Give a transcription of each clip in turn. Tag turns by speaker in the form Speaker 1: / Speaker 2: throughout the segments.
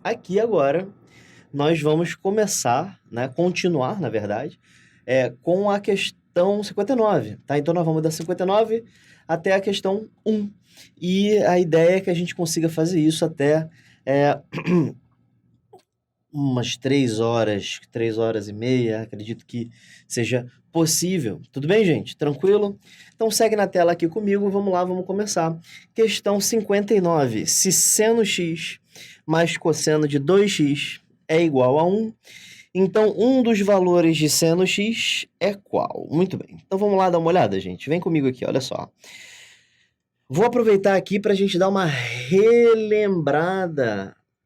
Speaker 1: aqui agora nós vamos começar, né, continuar, na verdade, com a questão 59, tá? Então nós vamos da 59 até a questão 1. E a ideia é que a gente consiga fazer isso até é, umas 3 horas e meia, acredito que seja possível. Tudo bem, gente? Tranquilo? Então segue na tela aqui comigo, vamos lá, vamos começar. Questão 59. Se seno x mais cosseno de 2x é igual a 1, então um dos valores de seno x é qual? Muito bem. Então vamos lá dar uma olhada, gente. Vem comigo aqui, olha só. Vou aproveitar aqui para a gente dar uma relembrada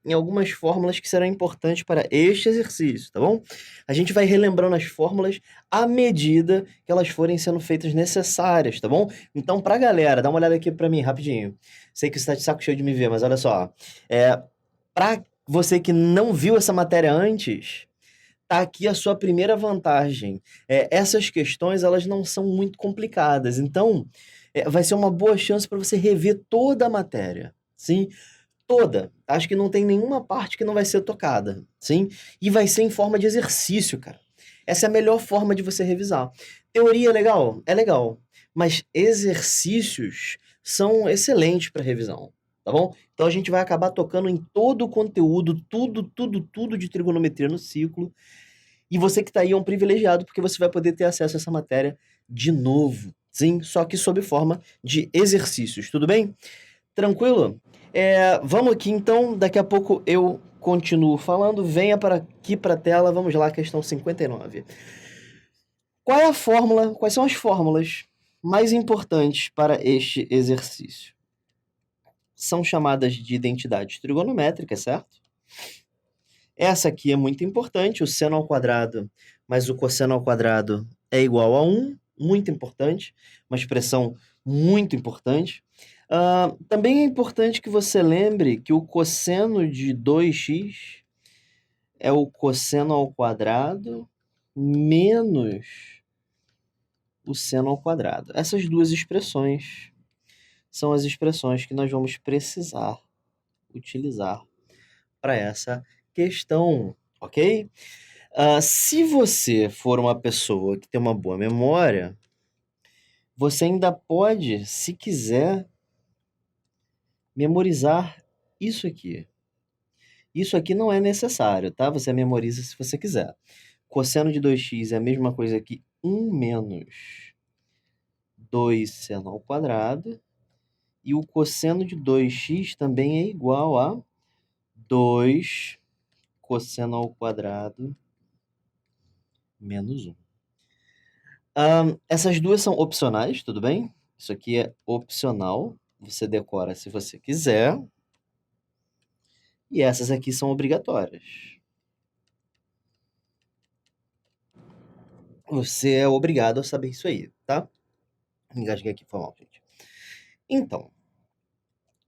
Speaker 1: em algumas fórmulas que serão importantes para este exercício, tá bom? A gente vai relembrando as fórmulas à medida que elas forem sendo feitas necessárias, tá bom? Então, para a galera, dá uma olhada aqui para mim, rapidinho. Sei que você está de saco cheio de me ver, mas olha só. Para você que não viu essa matéria antes, tá aqui a sua primeira vantagem. Essas questões, elas não são muito complicadas, então vai ser uma boa chance para você rever toda a matéria, sim? Toda. Acho que não tem nenhuma parte que não vai ser tocada, sim? E vai ser em forma de exercício, cara. Essa é a melhor forma de você revisar. Teoria é legal? É legal. Mas exercícios são excelentes para revisão, tá bom? Então a gente vai acabar tocando em todo o conteúdo, tudo de trigonometria no ciclo. E você que está aí é um privilegiado, porque você vai poder ter acesso a essa matéria de novo, sim? Só que sob forma de exercícios, tudo bem? Tranquilo? Vamos aqui então, daqui a pouco eu continuo falando. Venha para aqui para a tela, vamos lá, questão 59. Qual é a fórmula, quais são as fórmulas mais importantes para este exercício? São chamadas de identidades trigonométricas, certo? Essa aqui é muito importante, o seno ao quadrado mais o cosseno ao quadrado é igual a 1, muito importante, uma expressão muito importante. Também é importante que você lembre que o cosseno de 2x é o cosseno ao quadrado menos o seno ao quadrado. Essas duas expressões são as expressões que nós vamos precisar utilizar para essa questão, ok? Se você for uma pessoa que tem uma boa memória, você ainda pode, se quiser, memorizar isso aqui. Isso aqui não é necessário, tá? Você memoriza se você quiser. Cosseno de 2x é a mesma coisa que 1 menos 2 seno ao quadrado. E o cosseno de 2x também é igual a 2 cosseno ao quadrado menos 1. Essas duas são opcionais, tudo bem? Isso aqui é opcional. Você decora se você quiser. E essas aqui são obrigatórias. Você é obrigado a saber isso aí, tá? Engasguei aqui, foi mal, gente. Então,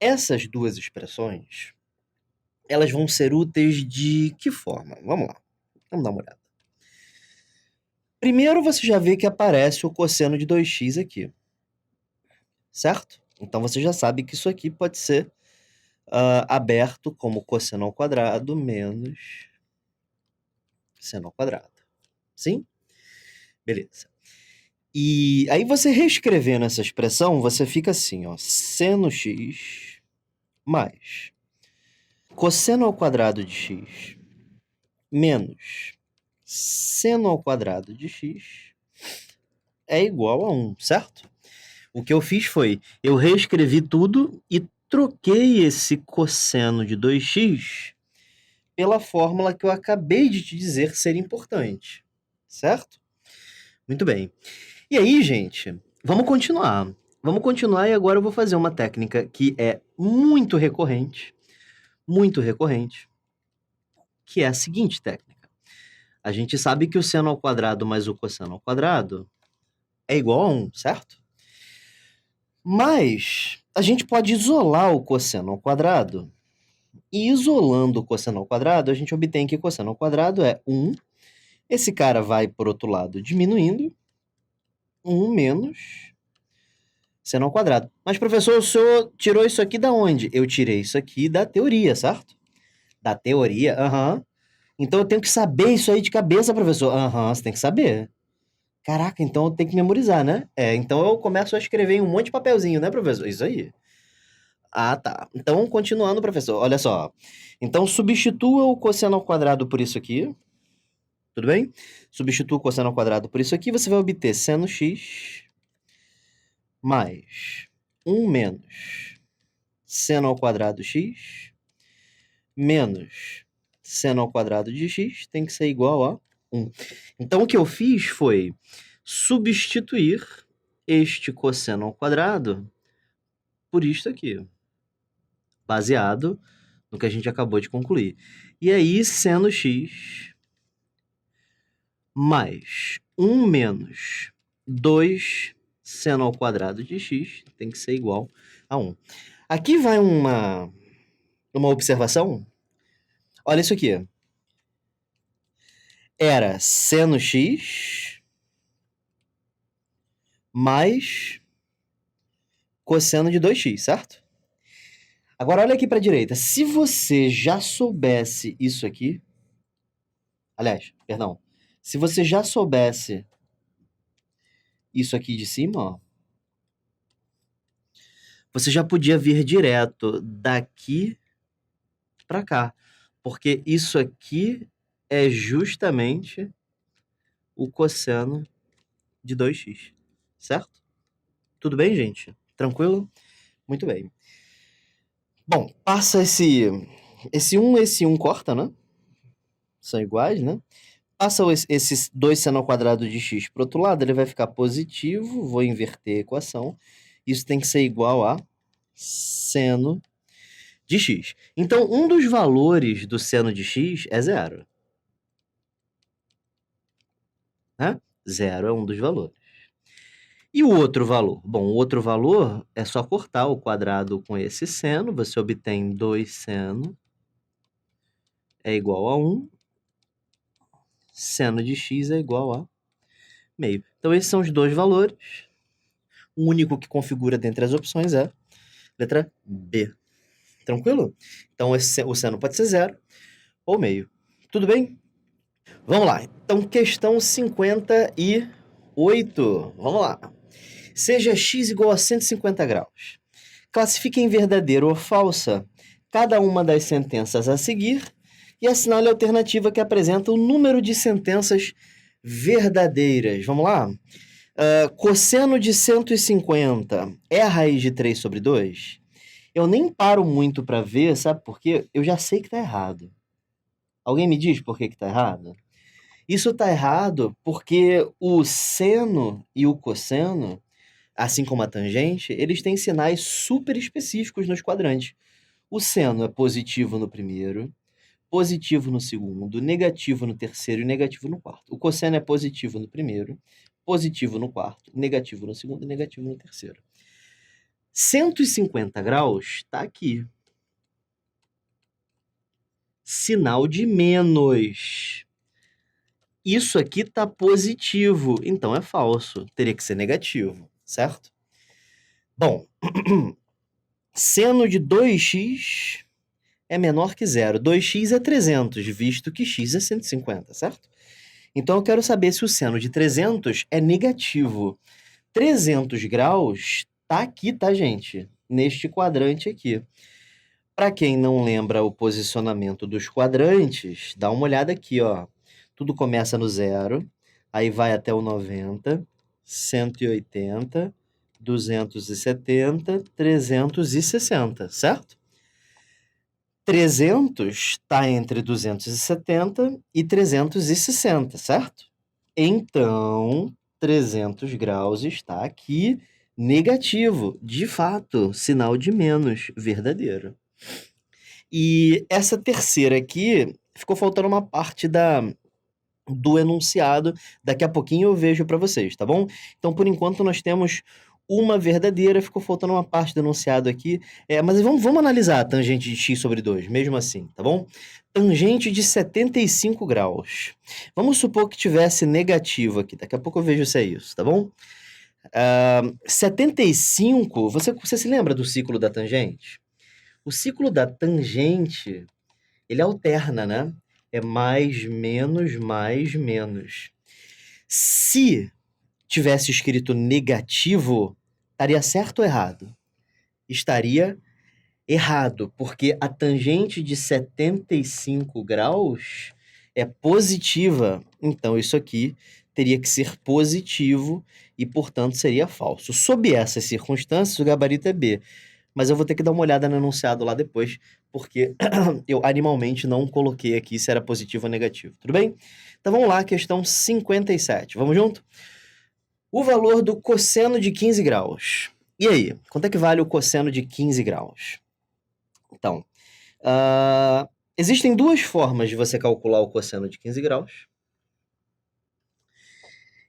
Speaker 1: essas duas expressões, elas vão ser úteis de que forma? Vamos lá, vamos dar uma olhada. Primeiro, você já vê que aparece o cosseno de 2x aqui, certo? Então, você já sabe que isso aqui pode ser aberto como cosseno ao quadrado menos seno ao quadrado. Sim? Beleza. E aí você reescrevendo essa expressão, você fica assim, ó, seno x mais cosseno ao quadrado de x menos seno ao quadrado de x é igual a 1, certo? O que eu fiz foi, eu reescrevi tudo e troquei esse cosseno de 2x pela fórmula que eu acabei de te dizer ser importante, certo? Muito bem. E aí, gente, vamos continuar. Vamos continuar e agora eu vou fazer uma técnica que é muito recorrente, que é a seguinte técnica. A gente sabe que o seno ao quadrado mais o cosseno ao quadrado é igual a 1, certo? Mas a gente pode isolar o cosseno ao quadrado. E isolando o cosseno ao quadrado, a gente obtém que cosseno ao quadrado é 1. Esse cara vai, por outro lado, diminuindo. 1 menos seno ao quadrado. Mas, professor, o senhor tirou isso aqui da onde? Eu tirei isso aqui da teoria, certo? Da teoria? Aham. Então eu tenho que saber isso aí de cabeça, professor? Aham, você tem que saber. Caraca, então eu tenho que memorizar, né? Então eu começo a escrever em um monte de papelzinho, né, professor? Isso aí. Ah, tá. Então, continuando, professor, olha só. Então, substitua o cosseno ao quadrado por isso aqui, tudo bem? Substitua o cosseno ao quadrado por isso aqui, você vai obter seno x mais 1 menos seno ao quadrado x menos seno ao quadrado de x tem que ser igual a 1. Então, o que eu fiz foi substituir este cosseno ao quadrado por isto aqui, baseado no que a gente acabou de concluir. E aí, seno x mais 1 menos 2 seno ao quadrado de x tem que ser igual a 1. Aqui vai uma observação. Olha isso aqui. Era seno x mais cosseno de 2x, certo? Agora olha aqui para a direita. Se você já soubesse isso aqui, aliás, perdão, se você já soubesse isso aqui de cima, ó, você já podia vir direto daqui para cá, porque isso aqui é justamente o cosseno de 2x, certo? Tudo bem, gente? Tranquilo? Muito bem. Bom, passa esse 1, esse 1 corta, né? São iguais, né? Passa esses 2 seno ao quadrado de x para o outro lado, ele vai ficar positivo, vou inverter a equação. Isso tem que ser igual a seno de x. Então, um dos valores do seno de x é zero. Né? Zero é um dos valores. E o outro valor? Bom, o outro valor é só cortar o quadrado com esse seno. Você obtém 2 seno é igual a 1. Seno de x é igual a meio. Então, esses são os dois valores. O único que configura dentre as opções é a letra B. Tranquilo? Então, o seno pode ser zero ou meio. Tudo bem? Vamos lá. Então, questão 58. Vamos lá. Seja x igual a 150 graus. Classifique em verdadeira ou falsa cada uma das sentenças a seguir e assinale a alternativa que apresenta o número de sentenças verdadeiras. Vamos lá? Cosseno de 150 é a raiz de 3 sobre 2? Eu nem paro muito para ver, sabe por quê? Eu já sei que está errado. Alguém me diz por que está errado? Isso está errado porque o seno e o cosseno, assim como a tangente, eles têm sinais super específicos nos quadrantes. O seno é positivo no primeiro, positivo no segundo, negativo no terceiro e negativo no quarto. O cosseno é positivo no primeiro, positivo no quarto, negativo no segundo e negativo no terceiro. 150 graus está aqui. Sinal de menos. Isso aqui está positivo, então é falso. Teria que ser negativo, certo? Bom, seno de 2x é menor que zero. 2x é 300, visto que x é 150, certo? Então eu quero saber se o seno de 300 é negativo. 300 graus tá aqui, tá, gente? Neste quadrante aqui. Para quem não lembra o posicionamento dos quadrantes, dá uma olhada aqui, ó. Tudo começa no zero, aí vai até o 90, 180, 270, 360, certo? 300 está entre 270 e 360, certo? Então, 300 graus está aqui negativo. De fato, sinal de menos, verdadeiro. E essa terceira aqui, ficou faltando uma parte do enunciado. Daqui a pouquinho eu vejo para vocês, tá bom? Então, por enquanto, nós temos uma verdadeira, ficou faltando uma parte do enunciado aqui. Mas vamos analisar a tangente de x sobre 2, mesmo assim, tá bom? Tangente de 75 graus. Vamos supor que tivesse negativo aqui. Daqui a pouco eu vejo se é isso, tá bom? 75, você se lembra do ciclo da tangente? O ciclo da tangente, ele alterna, né? É mais, menos, mais, menos. Se tivesse escrito negativo, estaria certo ou errado? Estaria errado, porque a tangente de 75 graus é positiva. Então, isso aqui teria que ser positivo e, portanto, seria falso. Sob essas circunstâncias, o gabarito é B. Mas eu vou ter que dar uma olhada no enunciado lá depois, porque eu animalmente não coloquei aqui se era positivo ou negativo. Tudo bem? Então vamos lá, questão 57. Vamos junto? O valor do cosseno de 15 graus. E aí, quanto é que vale o cosseno de 15 graus? Então, existem duas formas de você calcular o cosseno de 15 graus.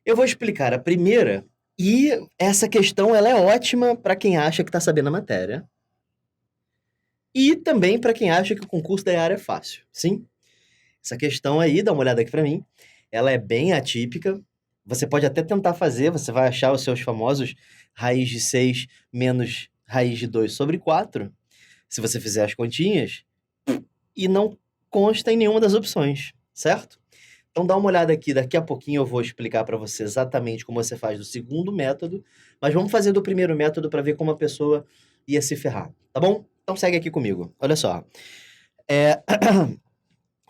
Speaker 1: Eu vou explicar a primeira, e essa questão ela é ótima para quem acha que está sabendo a matéria. E também para quem acha que o concurso da área é fácil. Sim, essa questão aí, dá uma olhada aqui para mim, ela é bem atípica. Você pode até tentar fazer, você vai achar os seus famosos raiz de 6 menos raiz de 2 sobre 4, se você fizer as continhas, e não consta em nenhuma das opções, certo? Então dá uma olhada aqui, daqui a pouquinho eu vou explicar para você exatamente como você faz do segundo método, mas vamos fazer do primeiro método para ver como a pessoa ia se ferrar, tá bom? Então segue aqui comigo. Olha só.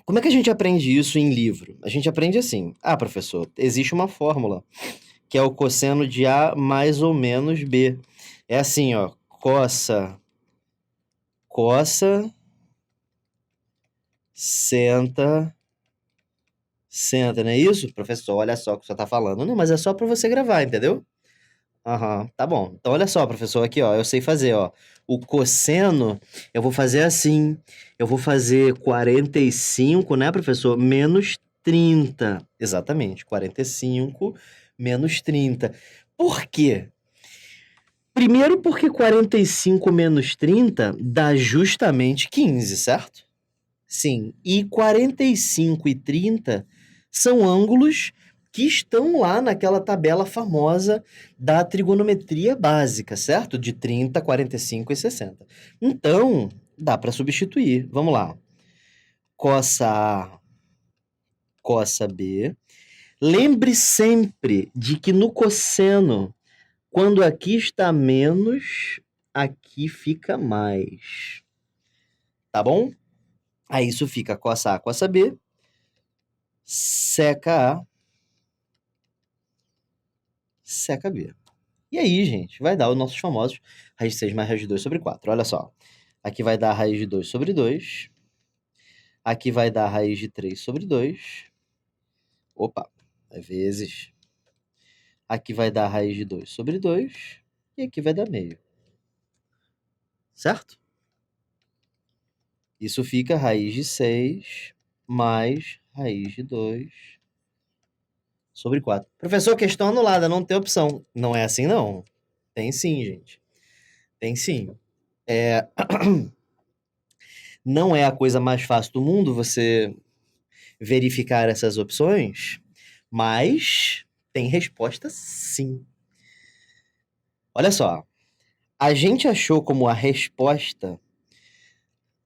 Speaker 1: Como é que a gente aprende isso em livro? A gente aprende assim. Ah, professor, existe uma fórmula, que é o cosseno de A mais ou menos B. É assim, ó. Coça, senta, não é isso? Professor, olha só o que você tá falando. Não, mas é só para você gravar, entendeu? Aham, tá bom. Então, olha só, professor, aqui, ó, eu sei fazer, ó. O cosseno, eu vou fazer assim. Eu vou fazer 45, né, professor? Menos 30. Exatamente, 45 menos 30. Por quê? Primeiro porque 45 menos 30 dá justamente 15, certo? Sim, e 45 e 30 são ângulos que estão lá naquela tabela famosa da trigonometria básica, certo? De 30, 45 e 60. Então, dá para substituir. Vamos lá. Coça A, coça B. Lembre sempre de que no cosseno, quando aqui está menos, aqui fica mais. Tá bom? Aí isso fica coça A, coça B. Seca A, seca B. E aí, gente, vai dar os nossos famosos raiz de 6 mais raiz de 2 sobre 4. Olha só. Aqui vai dar raiz de 2 sobre 2. Aqui vai dar raiz de 3 sobre 2. Opa, é vezes. Aqui vai dar raiz de 2 sobre 2. E aqui vai dar meio. Certo? Isso fica raiz de 6 mais raiz de 2 sobre 4. Professor, questão anulada, não tem opção. Não é assim, não. Tem sim, gente. Tem sim. Não é a coisa mais fácil do mundo você verificar essas opções, mas tem resposta sim. Olha só, a gente achou como a resposta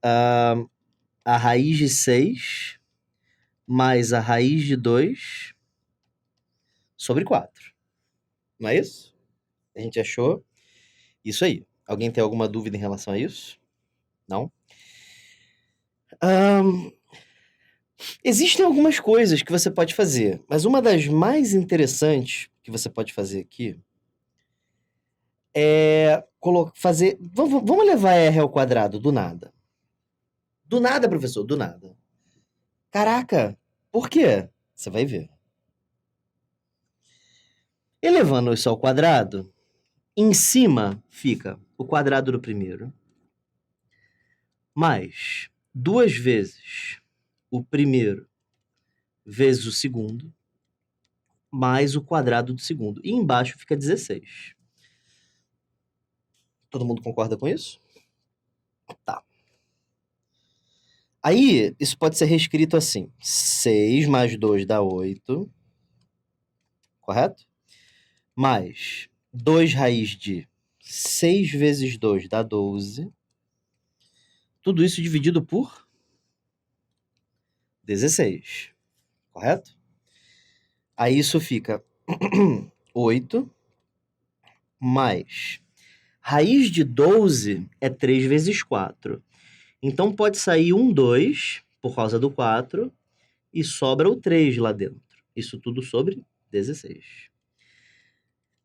Speaker 1: a raiz de 6 mais a raiz de 2 sobre 4. Não é isso? A gente achou isso aí. Alguém tem alguma dúvida em relação a isso? Não? Existem algumas coisas que você pode fazer, mas uma das mais interessantes que você pode fazer aqui é fazer. Vamos levar R ao quadrado do nada. Do nada, professor, do nada. Caraca, por quê? Você vai ver. Elevando isso ao quadrado, em cima fica o quadrado do primeiro, mais 2 vezes o primeiro vezes o segundo, mais o quadrado do segundo. E embaixo fica 16. Todo mundo concorda com isso? Tá. Aí, isso pode ser reescrito assim: 6 mais 2 dá 8, correto? Mais 2 raiz de 6 vezes 2 dá 12. Tudo isso dividido por 16, correto? Aí isso fica 8 mais raiz de 12 é 3 vezes 4. Então pode sair um 2 por causa do 4 e sobra o 3 lá dentro. Isso tudo sobre 16.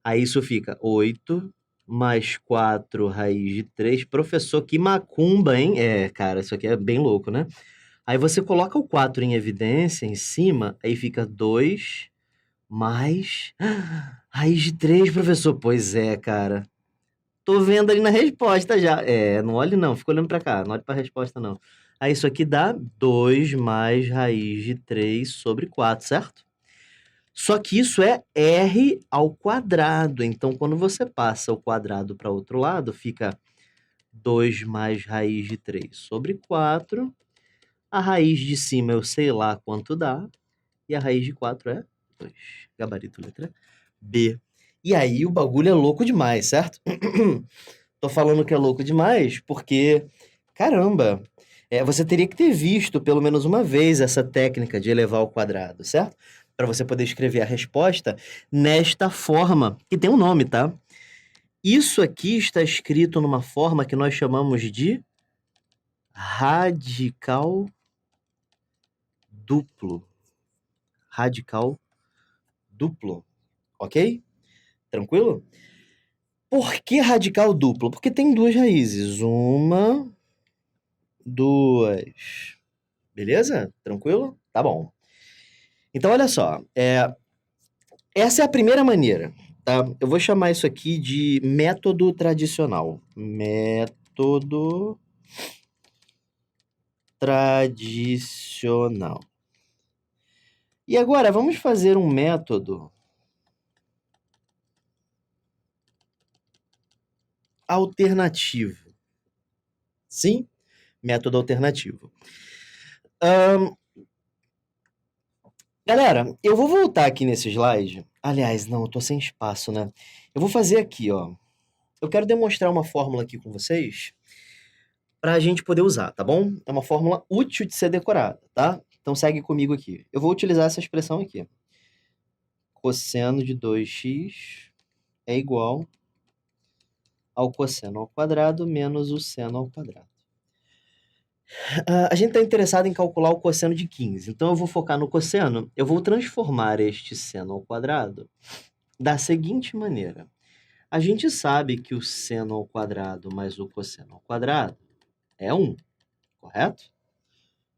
Speaker 1: Aí isso fica 8 mais 4 raiz de 3. Professor, que macumba, hein? É, cara, isso aqui é bem louco, né? Aí você coloca o 4 em evidência, em cima, aí fica 2 mais raiz de 3, professor. Pois é, cara. Tô vendo ali na resposta já. É, não olhe não, fica olhando pra cá, não olhe pra resposta não. Aí isso aqui dá 2 mais raiz de 3 sobre 4, certo? Só que isso é r ao quadrado. Então, quando você passa o quadrado para outro lado, fica 2 mais raiz de 3 sobre 4. A raiz de cima eu sei lá quanto dá. E a raiz de 4 é 2. Gabarito letra B. E aí o bagulho é louco demais, certo? Tô falando que é louco demais porque, caramba, você teria que ter visto pelo menos uma vez essa técnica de elevar ao quadrado, certo? Para você poder escrever a resposta nesta forma, que tem um nome, tá? Isso aqui está escrito numa forma que nós chamamos de radical duplo. Radical duplo, ok? Tranquilo? Por que radical duplo? Porque tem duas raízes. Uma, duas. Beleza? Tranquilo? Tá bom. Então, olha só. Essa é a primeira maneira, tá? Eu vou chamar isso aqui de método tradicional. Método tradicional. E agora, vamos fazer um método alternativo. Sim? Método alternativo. Galera, eu vou voltar aqui nesse slide. Aliás, não, eu tô sem espaço, né? Eu vou fazer aqui, ó. Eu quero demonstrar uma fórmula aqui com vocês para a gente poder usar, tá bom? É uma fórmula útil de ser decorada, tá? Então segue comigo aqui. Eu vou utilizar essa expressão aqui. Cosseno de 2x é igual ao cosseno ao quadrado menos o seno ao quadrado. A gente está interessado em calcular o cosseno de 15, então eu vou focar no cosseno. Eu vou transformar este seno ao quadrado da seguinte maneira. A gente sabe que o seno ao quadrado mais o cosseno ao quadrado é 1, correto?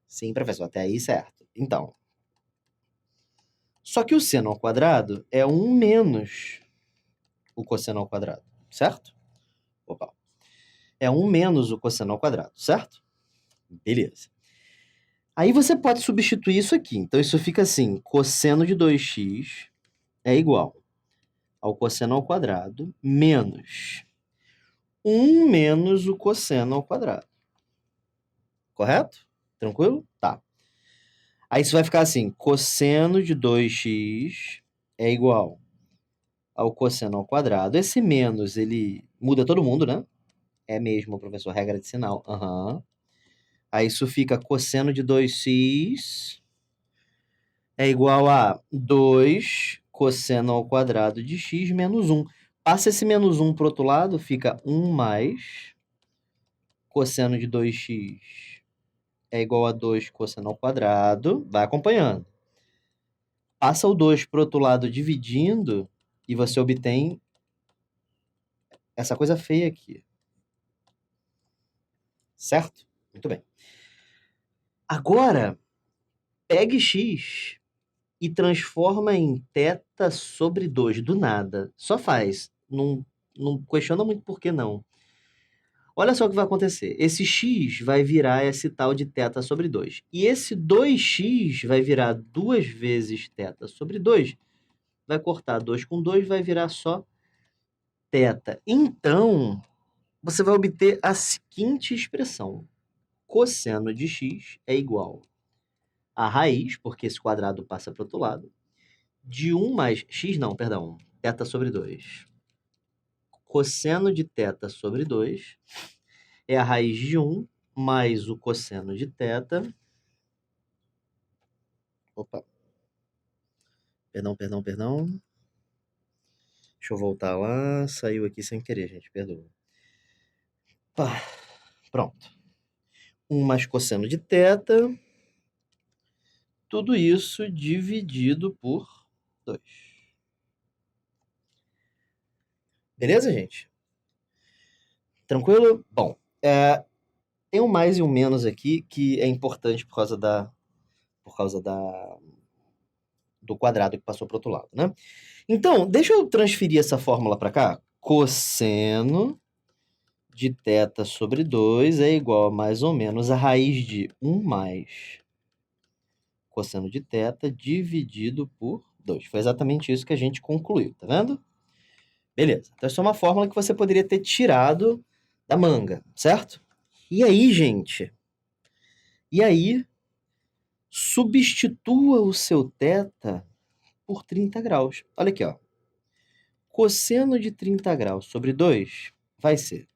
Speaker 1: Sim, professor, até aí certo. Então, só que o seno ao quadrado é 1 menos o cosseno ao quadrado, certo? Opa. É 1 menos o cosseno ao quadrado, certo? Beleza. Aí você pode substituir isso aqui. Então, isso fica assim, cosseno de 2x é igual ao cosseno ao quadrado menos 1 menos o cosseno ao quadrado. Correto? Tranquilo? Tá. Aí isso vai ficar assim, cosseno de 2x é igual ao cosseno ao quadrado. Esse menos, ele muda todo mundo, né? É mesmo, professor, regra de sinal. Aham. Aí isso fica cosseno de 2x é igual a 2 cosseno ao quadrado de x menos 1. Passa esse menos 1 para o outro lado, fica 1 mais cosseno de 2x é igual a 2 cosseno ao quadrado. Vai acompanhando. Passa o 2 para o outro lado dividindo e você obtém essa coisa feia aqui. Certo? Muito bem. Agora, pegue x e transforma em θ sobre 2, do nada. Só faz. Não questiona muito por que não. Olha só o que vai acontecer. Esse x vai virar esse tal de θ sobre 2. E esse 2x vai virar 2 vezes θ sobre 2. Vai cortar 2 com 2, vai virar só θ. Então, você vai obter a seguinte expressão. Cosseno de x é igual a raiz, porque esse quadrado passa para o outro lado, de 1 mais x, não, perdão, θ sobre 2. Cosseno de θ sobre 2 é a raiz de 1 mais o cosseno de θ Opa. Perdão, perdão, perdão. Deixa eu voltar lá. Saiu aqui sem querer, gente. Perdoa. Pá. Pronto. 1 mais cosseno de θ. Tudo isso dividido por 2. Beleza, gente? Tranquilo? Bom, tem um mais e um menos aqui que é importante por causa do quadrado que passou para o outro lado, né? Então, deixa eu transferir essa fórmula para cá. Cosseno de θ sobre 2 é igual a mais ou menos a raiz de 1 mais cosseno de θ dividido por 2. Foi exatamente isso que a gente concluiu, tá vendo? Beleza. Então, essa é uma fórmula que você poderia ter tirado da manga, certo? E aí, gente? E aí, substitua o seu θ por 30 graus. Olha aqui, ó. Cosseno de 30 graus sobre 2 vai ser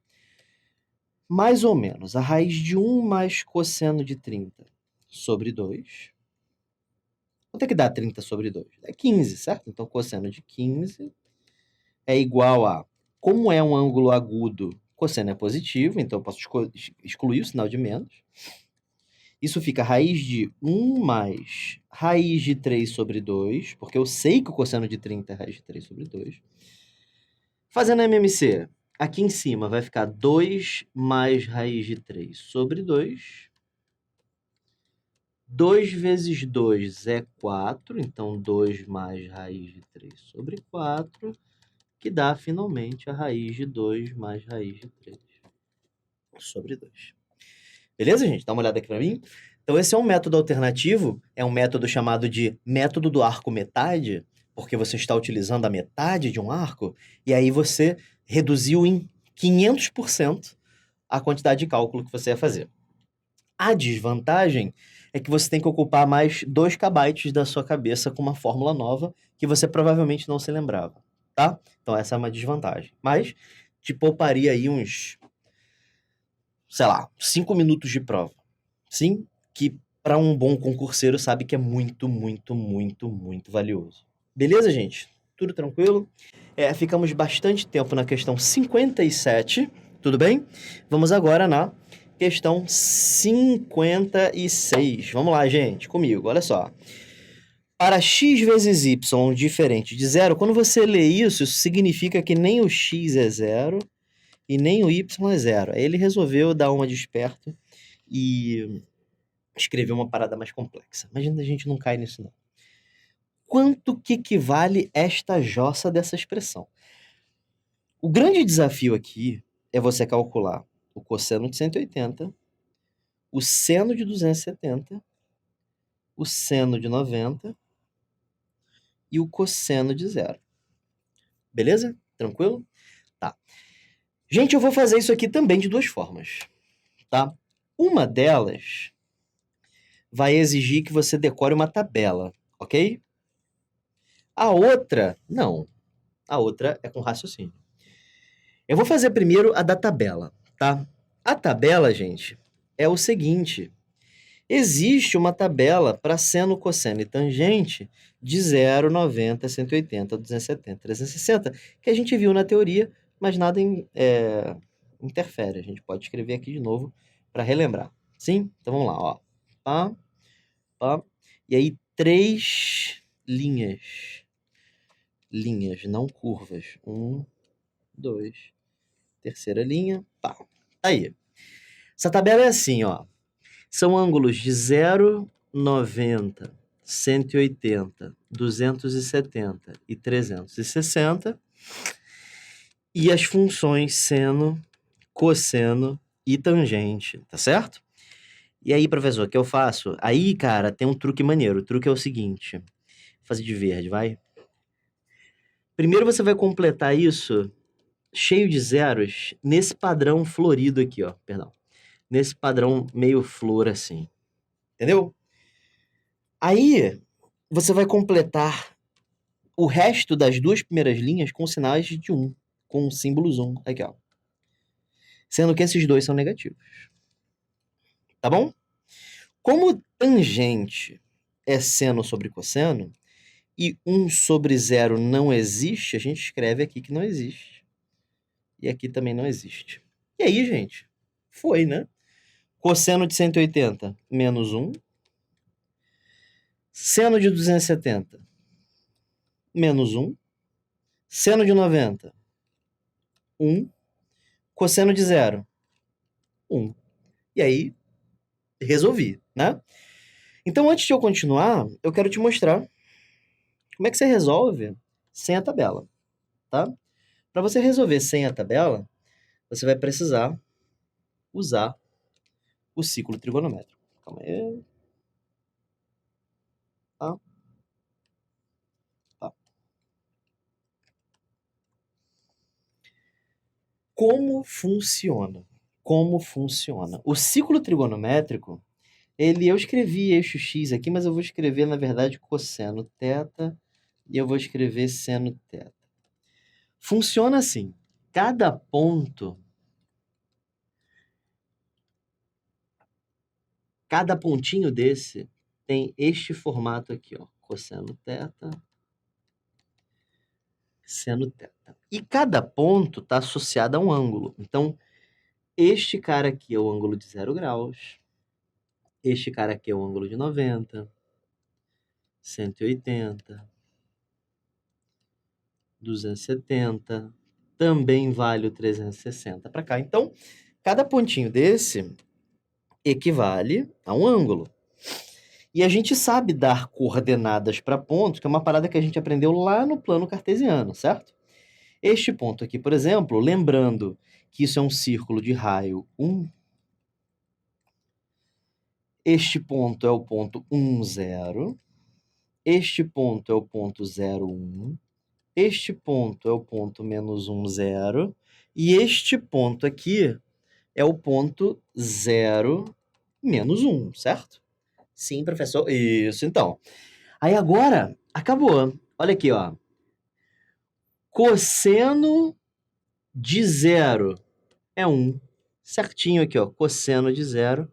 Speaker 1: mais ou menos a raiz de 1 mais cosseno de 30 sobre 2. Quanto é que dá 30 sobre 2? É 15, certo? Então, cosseno de 15 é igual a... Como é um ângulo agudo, cosseno é positivo, então eu posso excluir o sinal de menos. Isso fica raiz de 1 mais raiz de 3 sobre 2, porque eu sei que o cosseno de 30 é raiz de 3 sobre 2. Fazendo a MMC, aqui em cima vai ficar 2 mais raiz de 3 sobre 2. 2 vezes 2 é 4, então 2 mais raiz de 3 sobre 4, que dá finalmente a raiz de 2 mais raiz de 3 sobre 2. Beleza, gente? Dá uma olhada aqui para mim. Então, esse é um método alternativo, é um método chamado de método do arco metade, porque você está utilizando a metade de um arco, e aí você reduziu em 500% a quantidade de cálculo que você ia fazer. A desvantagem é que você tem que ocupar mais 2 KB da sua cabeça com uma fórmula nova que você provavelmente não se lembrava, tá? Então, essa é uma desvantagem. Mas te pouparia aí uns, sei lá, 5 minutos de prova. Sim, que para um bom concurseiro sabe que é muito, muito, muito, muito valioso. Beleza, gente? Tudo tranquilo? Ficamos bastante tempo na questão 57, tudo bem? Vamos agora na questão 56. Vamos lá, gente, comigo, olha só. Para x vezes y diferente de zero, quando você lê isso significa que nem o x é zero e nem o y é zero. Aí ele resolveu dar uma de esperto e escrever uma parada mais complexa. Mas a gente não cai nisso, não. Quanto que equivale esta jossa dessa expressão? O grande desafio aqui é você calcular o cosseno de 180, o seno de 270, o seno de 90 e o cosseno de zero. Beleza? Tranquilo? Tá. Gente, eu vou fazer isso aqui também de duas formas, tá? Uma delas vai exigir que você decore uma tabela, ok? A outra, não. A outra é com raciocínio. Eu vou fazer primeiro a da tabela, tá? A tabela, gente, é o seguinte. Existe uma tabela para seno, cosseno e tangente de 0, 90, 180, 270, 360, que a gente viu na teoria, mas nada interfere. A gente pode escrever aqui de novo para relembrar. Sim? Então vamos lá, ó. Pá, pá. E aí, 3 linhas. Linhas, não curvas. 1, 2, terceira linha, pá. Aí. Essa tabela é assim, ó. São ângulos de 0, 90, 180, 270 e 360. E as funções seno, cosseno e tangente, tá certo? E aí, professor, o que eu faço? Aí, cara, tem um truque maneiro. O truque é o seguinte. Vou fazer de verde, vai? Primeiro você vai completar isso cheio de zeros nesse padrão florido aqui, ó. Perdão. Nesse padrão meio flor assim. Entendeu? Aí, você vai completar o resto das duas primeiras linhas com sinais de 1, com símbolos 1. Aqui, ó. Sendo que esses dois são negativos. Tá bom? Como tangente é seno sobre cosseno, e 1 sobre 0 não existe, a gente escreve aqui que não existe. E aqui também não existe. E aí, gente? Foi, né? Cosseno de 180, menos 1. Seno de 270, menos 1. Seno de 90, 1. Cosseno de 0, 1. E aí, resolvi, né? Então, antes de eu continuar, eu quero te mostrar como é que você resolve sem a tabela, tá? Para você resolver sem a tabela, você vai precisar usar o ciclo trigonométrico. Calma aí. Tá? Tá. Como funciona? Como funciona? O ciclo trigonométrico, eu escrevi eixo x aqui, mas eu vou escrever, na verdade, cosseno θ e eu vou escrever seno θ. Funciona assim. Cada pontinho desse tem este formato aqui, ó. Cosseno θ, seno θ. E cada ponto está associado a um ângulo. Então, este cara aqui é o ângulo de 0 graus. Este cara aqui é o ângulo de 90, 180, 270. Também vale o 360 para cá. Então, cada pontinho desse equivale a um ângulo. E a gente sabe dar coordenadas para pontos, que é uma parada que a gente aprendeu lá no plano cartesiano, certo? Este ponto aqui, por exemplo, lembrando que isso é um círculo de raio 1, este ponto é o ponto 1, 0, este ponto é o ponto 0, 1, este ponto é o ponto menos 1, 0, e este ponto aqui é o ponto 0, menos 1, certo? Sim, professor. Isso, então. Aí agora, acabou. Olha aqui, ó. Cosseno de 0 é 1. Certinho aqui, ó. Cosseno de 0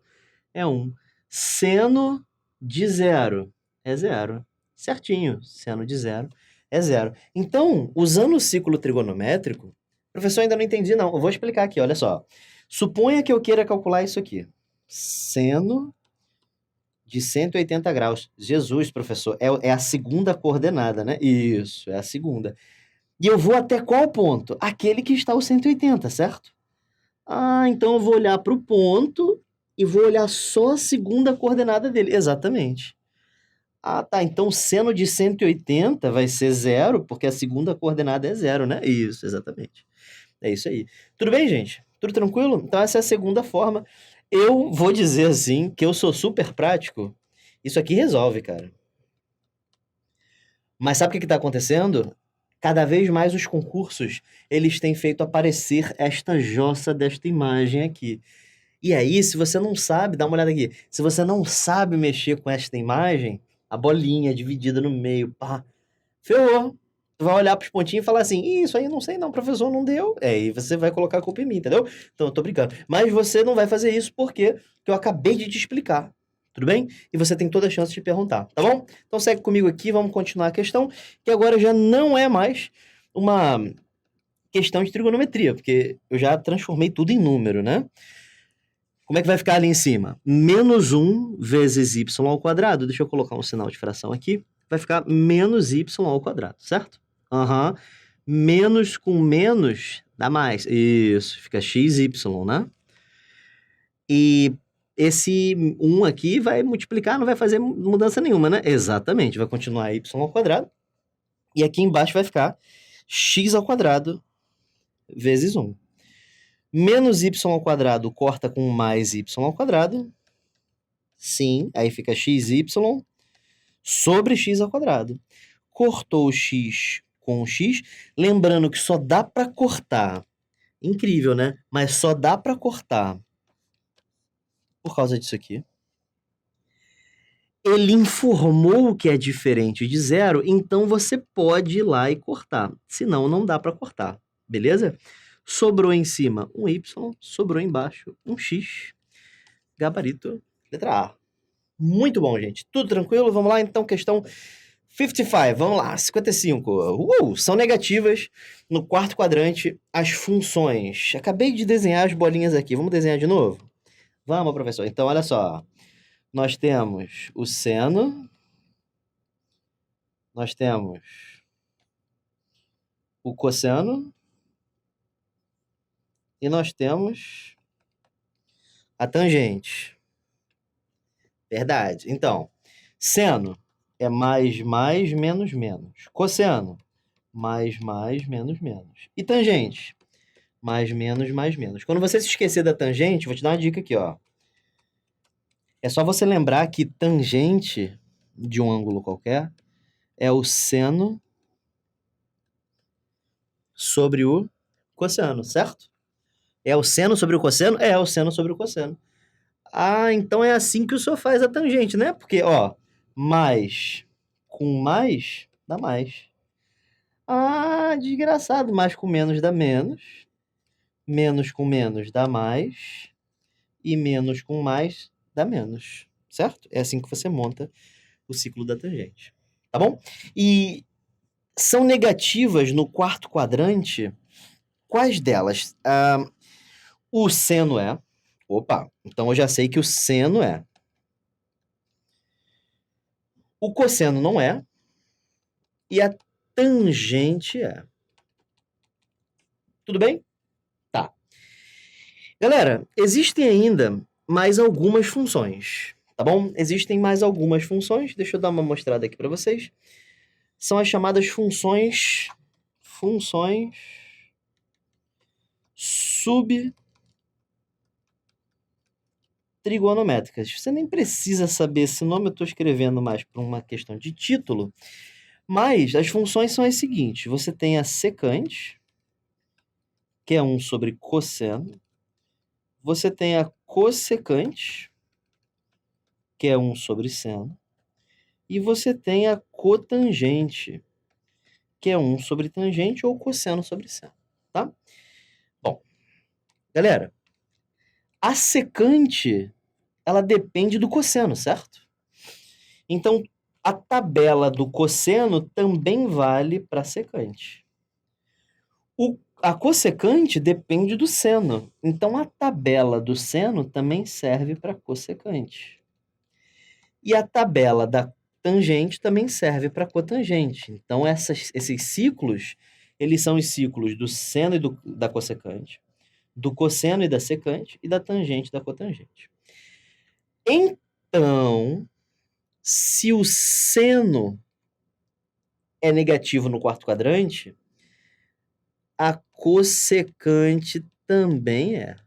Speaker 1: é 1. Seno de 0 é 0. Certinho. Seno de 0 é 0. Então, usando o ciclo trigonométrico, professor, ainda não entendi, não. Eu vou explicar aqui, olha só. Suponha que eu queira calcular isso aqui. Seno de 180 graus. Jesus, professor, é a segunda coordenada, né? Isso, é a segunda. E eu vou até qual ponto? Aquele que está o 180, certo? Ah, então eu vou olhar para o ponto e vou olhar só a segunda coordenada dele. Exatamente. Ah, tá. Então seno de 180 vai ser 0, porque a segunda coordenada é 0, né? Isso, exatamente. É isso aí. Tudo bem, gente? Tudo tranquilo? Então essa é a segunda forma. Eu vou dizer assim que eu sou super prático. Isso aqui resolve, cara. Mas sabe o que está acontecendo? Cada vez mais os concursos, eles têm feito aparecer esta jossa desta imagem aqui. E aí, se você não sabe, dá uma olhada aqui. Se você não sabe mexer com esta imagem, a bolinha dividida no meio, pá, ferrou. Tu vai olhar pros pontinhos e falar assim, isso aí não sei não, professor, não deu. É, e você vai colocar a culpa em mim, entendeu? Então, eu tô brincando. Mas você não vai fazer isso porque eu acabei de te explicar. Tudo bem? E você tem toda a chance de perguntar, tá bom? Então segue comigo aqui, vamos continuar a questão, que agora já não é mais uma questão de trigonometria, porque eu já transformei tudo em número, né? Como é que vai ficar ali em cima? Menos 1 vezes y ao quadrado. Deixa eu colocar um sinal de fração aqui. Vai ficar menos y ao quadrado, certo? Aham. Menos com menos dá mais. Isso, fica xy, né? E esse 1 aqui vai multiplicar, não vai fazer mudança nenhuma, né? Exatamente, vai continuar y ao quadrado. E aqui embaixo vai ficar x ao quadrado vezes 1. Menos y ao quadrado corta com mais y ao quadrado. Sim, aí fica xy sobre x ao quadrado. Cortou o x com o x. Lembrando que só dá para cortar. Incrível, né? Mas só dá para cortar por causa disso aqui. Ele informou que é diferente de 0, então você pode ir lá e cortar. Senão, não dá para cortar. Beleza? Sobrou em cima um y, sobrou embaixo um x. Gabarito, letra A. Muito bom, gente. Tudo tranquilo? Vamos lá, então, questão 55. Vamos lá, 55. São negativas no quarto quadrante as funções. Acabei de desenhar as bolinhas aqui. Vamos desenhar de novo? Vamos, professor. Então, olha só. Nós temos o seno. Nós temos o cosseno. E nós temos a tangente. Verdade. Então, seno é mais, menos, menos. Cosseno, mais, menos, menos. E tangente, mais, menos. Quando você se esquecer da tangente, vou te dar uma dica aqui, ó. É só você lembrar que tangente de um ângulo qualquer é o seno sobre o cosseno, certo? É o seno sobre o cosseno? É o seno sobre o cosseno. Ah, então é assim que o senhor faz a tangente, né? Porque, ó, mais com mais dá mais. Ah, desgraçado. Mais com menos dá menos. Menos com menos dá mais. E menos com mais dá menos. Certo? É assim que você monta o ciclo da tangente. Tá bom? E são negativas no quarto quadrante. Quais delas? O seno é. Opa, então eu já sei que o seno é. O cosseno não é. E a tangente é. Tudo bem? Tá. Galera, existem ainda mais algumas funções, tá bom? Existem mais algumas funções. Deixa eu dar uma mostrada aqui para vocês. São as chamadas funções subtrigonométricas. Você nem precisa saber esse nome, eu estou escrevendo mais por uma questão de título. Mas as funções são as seguintes. Você tem a secante, que é 1 sobre cosseno. Você tem a cossecante, que é 1 sobre seno. E você tem a cotangente, que é 1 sobre tangente ou cosseno sobre seno, tá? Bom, galera, a secante, ela depende do cosseno, certo? Então, a tabela do cosseno também vale para a secante. A cossecante depende do seno. Então, a tabela do seno também serve para cossecante. E a tabela da tangente também serve para cotangente. Então, esses ciclos, eles são os ciclos do seno e da cossecante, do cosseno e da secante, e da tangente e da cotangente. Então, se o seno é negativo no quarto quadrante, a cossecante também é.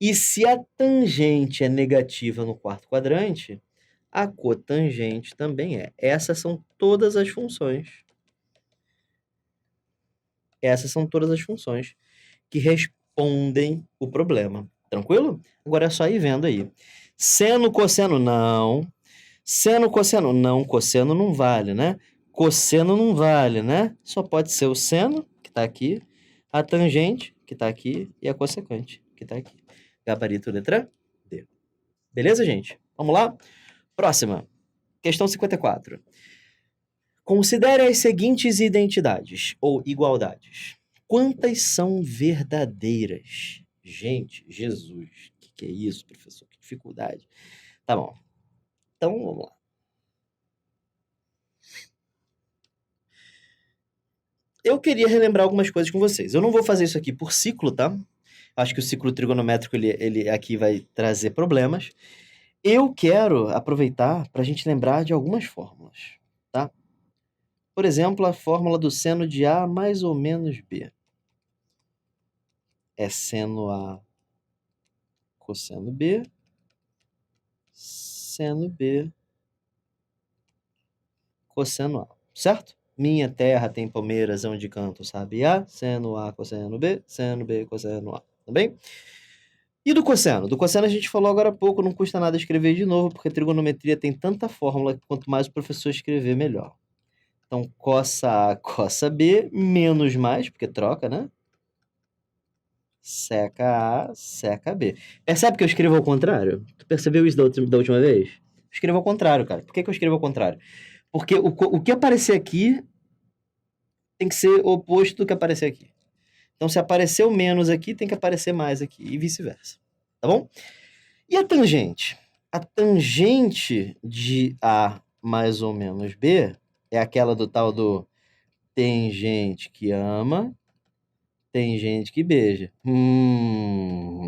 Speaker 1: E se a tangente é negativa no quarto quadrante, a cotangente também é. Essas são todas as funções. Essas são todas as funções que respondem o problema. Tranquilo? Agora é só ir vendo aí. Seno, cosseno, não. Seno, cosseno, não. Cosseno não vale, né? Cosseno não vale, né? Só pode ser o seno, que está aqui, a tangente, que está aqui, e a cossecante, que está aqui. Gabarito letra D. Beleza, gente? Vamos lá? Próxima. Questão 54. Considere as seguintes identidades ou igualdades. Quantas são verdadeiras? Gente, Jesus, o que é isso, professor? Que dificuldade. Tá bom. Então, vamos lá. Eu queria relembrar algumas coisas com vocês. Eu não vou fazer isso aqui por ciclo, tá? Acho que o ciclo trigonométrico, ele aqui vai trazer problemas. Eu quero aproveitar para a gente lembrar de algumas fórmulas, tá? Por exemplo, a fórmula do seno de A mais ou menos B. É seno A cosseno B, seno B cosseno A, certo? Minha terra tem palmeiras onde canto sabiá, seno A cosseno B, seno B cosseno A, tá bem? E do cosseno? Do cosseno a gente falou agora há pouco, não custa nada escrever de novo, porque trigonometria tem tanta fórmula que quanto mais o professor escrever, melhor. Então, cossa A, cossa B, menos mais, porque troca, né? seca A, seca B. Percebe que eu escrevo ao contrário? Tu percebeu isso da última vez? Eu escrevo ao contrário, cara. Por que que eu escrevo ao contrário? Porque o que aparecer aqui tem que ser o oposto do que aparecer aqui. Então, se apareceu menos aqui, tem que aparecer mais aqui, e vice-versa. Tá bom? E a tangente? A tangente de A mais ou menos B é aquela do tal do tem gente que ama, tem gente que beija.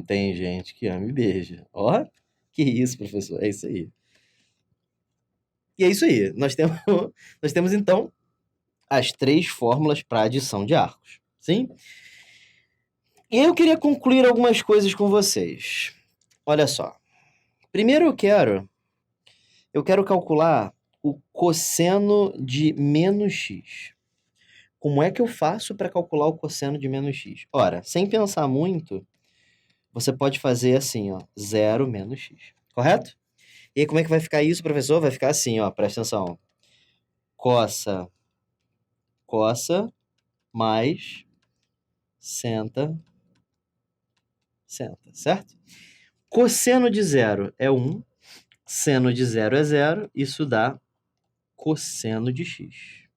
Speaker 1: Tem gente que ama e beija. Ó, que isso, professor. É isso aí. E é isso aí. Nós temos então as 3 fórmulas para adição de arcos. Sim? E eu queria concluir algumas coisas com vocês. Olha só. Primeiro eu quero calcular o cosseno de menos x. Como é que eu faço para calcular o cosseno de menos x? Ora, sem pensar muito, você pode fazer assim, ó, 0 menos x, correto? E aí, como é que vai ficar isso, professor? Vai ficar assim, ó, presta atenção. Cossa mais senta, certo? Cosseno de 0 é 1, seno de 0 é 0, isso dá cosseno de x.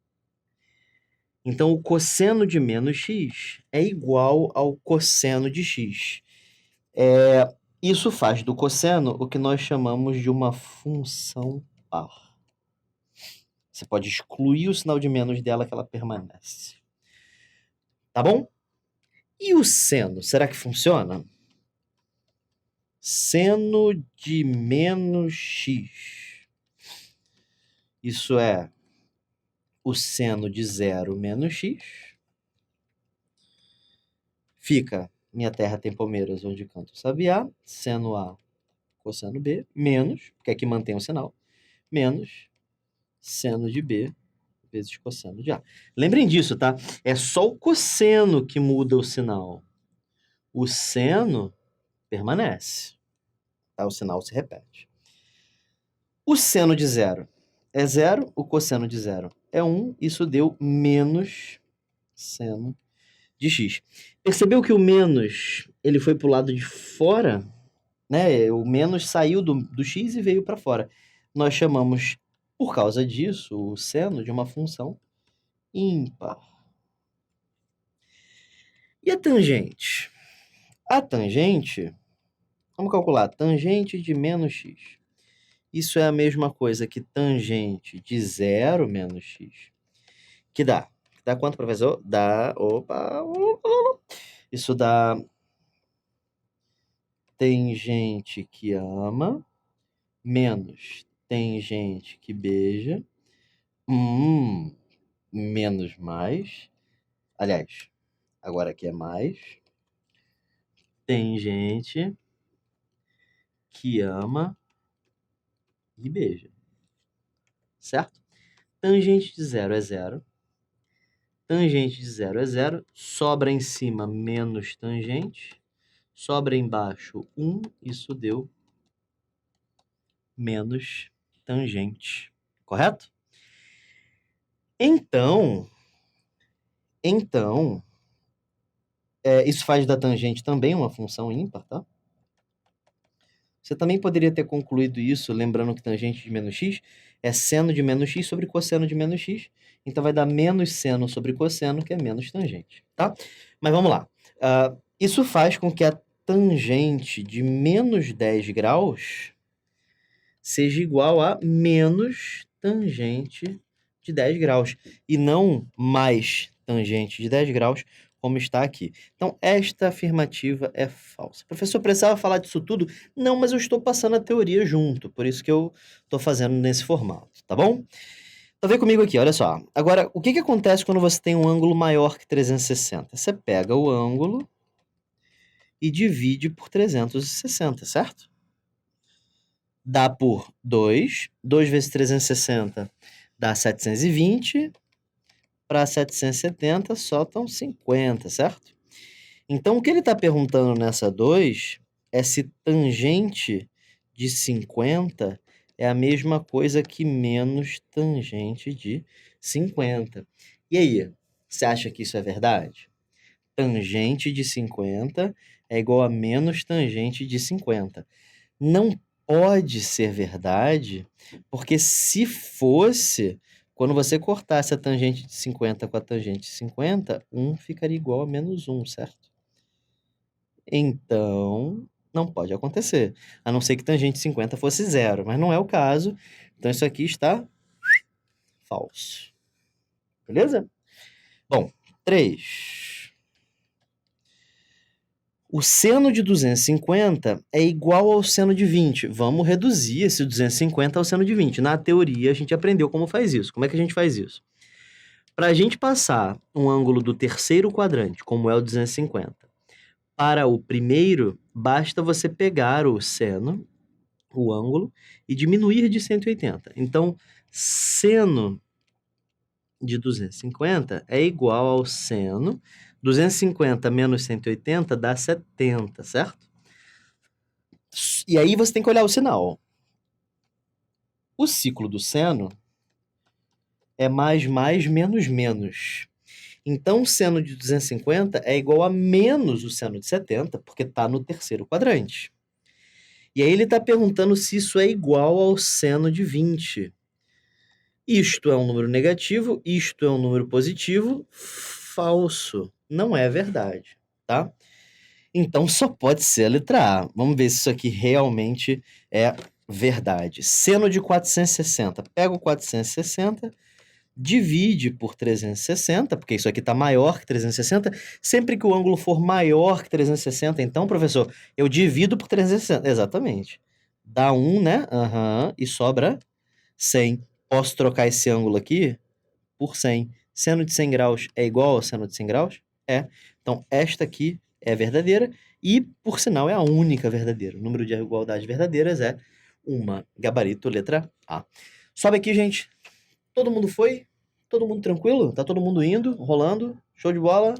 Speaker 1: Então, o cosseno de menos x é igual ao cosseno de x. Isso faz do cosseno o que nós chamamos de uma função par. Você pode excluir o sinal de menos dela que ela permanece. Tá bom? E o seno, será que funciona? Seno de menos x. Isso é o seno de 0 menos x. Fica, minha terra tem palmeiras onde canta o sabiá, seno A, cosseno B, menos, porque aqui mantém o sinal, menos seno de B vezes cosseno de A. Lembrem disso, tá? É só o cosseno que muda o sinal. O seno permanece, tá? O sinal se repete. O seno de 0 é 0, o cosseno de 0 é 1, isso deu menos seno de x. Percebeu que o menos ele foi para o lado de fora? Né? O menos saiu do x e veio para fora. Nós chamamos, por causa disso, o seno de uma função ímpar. E a tangente? A tangente, vamos calcular, tangente de menos x. Isso é a mesma coisa que tangente de 0 menos x. Que dá? Dá quanto, professor? Dá, isso dá, tem gente que ama, menos tem gente que beija, menos mais, aliás, agora aqui é mais, tem gente que ama e beija, certo? Tangente de 0 é 0, tangente de 0 é 0, sobra em cima menos tangente, sobra embaixo 1, isso deu menos tangente, correto? Então, isso faz da tangente também uma função ímpar, tá? Você também poderia ter concluído isso lembrando que tangente de menos x é seno de menos x sobre cosseno de menos x. Então vai dar menos seno sobre cosseno, que é menos tangente, tá? Mas vamos lá. Isso faz com que a tangente de menos 10 graus seja igual a menos tangente de 10 graus. E não mais tangente de 10 graus, como está aqui. Então, esta afirmativa é falsa. Professor, precisava falar disso tudo? Não, mas eu estou passando a teoria junto, por isso que eu estou fazendo nesse formato, tá bom? Então, vem comigo aqui, olha só. Agora, o que acontece quando você tem um ângulo maior que 360? Você pega o ângulo e divide por 360, certo? Dá por 2. 2 vezes 360 dá 720. Para 770, soltam 50, certo? Então, o que ele está perguntando nessa 2 é se tangente de 50 é a mesma coisa que menos tangente de 50. E aí, você acha que isso é verdade? tangente de 50 é igual a menos tangente de 50. Não pode ser verdade, porque se fosse, quando você cortasse a tangente de 50 com a tangente de 50, 1 ficaria igual a menos 1, certo? Então, não pode acontecer. A não ser que tangente de 50 fosse zero, mas não é o caso. Então, isso aqui está falso. Beleza? Bom, 3. O seno de 250 é igual ao seno de 20. Vamos reduzir esse 250 ao seno de 20. Na teoria, a gente aprendeu como faz isso. Como é que a gente faz isso? Para a gente passar um ângulo do terceiro quadrante, como é o 250, para o primeiro, basta você pegar o seno, o ângulo, e diminuir de 180. Então, seno de 250 é igual ao seno. 250 menos 180 dá 70, certo? E aí você tem que olhar o sinal. O ciclo do seno é mais, menos, menos. Então, o seno de 250 é igual a menos o seno de 70, porque está no terceiro quadrante. E aí ele está perguntando se isso é igual ao seno de 20. Isto é um número negativo, isto é um número positivo. Falso. Não é verdade, tá? Então só pode ser a letra A. Vamos ver se isso aqui realmente é verdade. Seno de 460. Pega o 460, divide por 360, porque isso aqui está maior que 360. Sempre que o ângulo for maior que 360, então, professor, eu divido por 360. Exatamente. Dá 1, né? Aham. E sobra 100. Posso trocar esse ângulo aqui por 100. Seno de 100 graus é igual ao seno de 100 graus? É. Então, esta aqui é verdadeira e, por sinal, é a única verdadeira. O número de igualdades verdadeiras é uma. Gabarito, letra A. Sobe aqui, gente. Todo mundo foi? Todo mundo tranquilo? Tá todo mundo indo, rolando? Show de bola?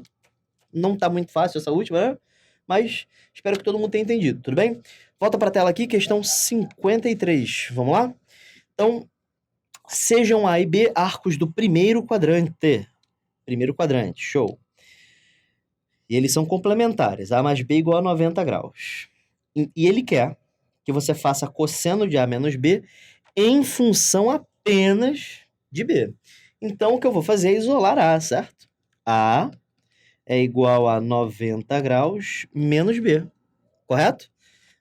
Speaker 1: Não tá muito fácil essa última, né? Mas espero que todo mundo tenha entendido, tudo bem? Volta para a tela aqui, questão 53. Vamos lá? Então, sejam A e B arcos do primeiro quadrante. Primeiro quadrante, show. E eles são complementares. A mais B igual a 90 graus. E ele quer que você faça cosseno de A menos B em função apenas de B. Então, o que eu vou fazer é isolar A, certo? A é igual a 90 graus menos B, correto?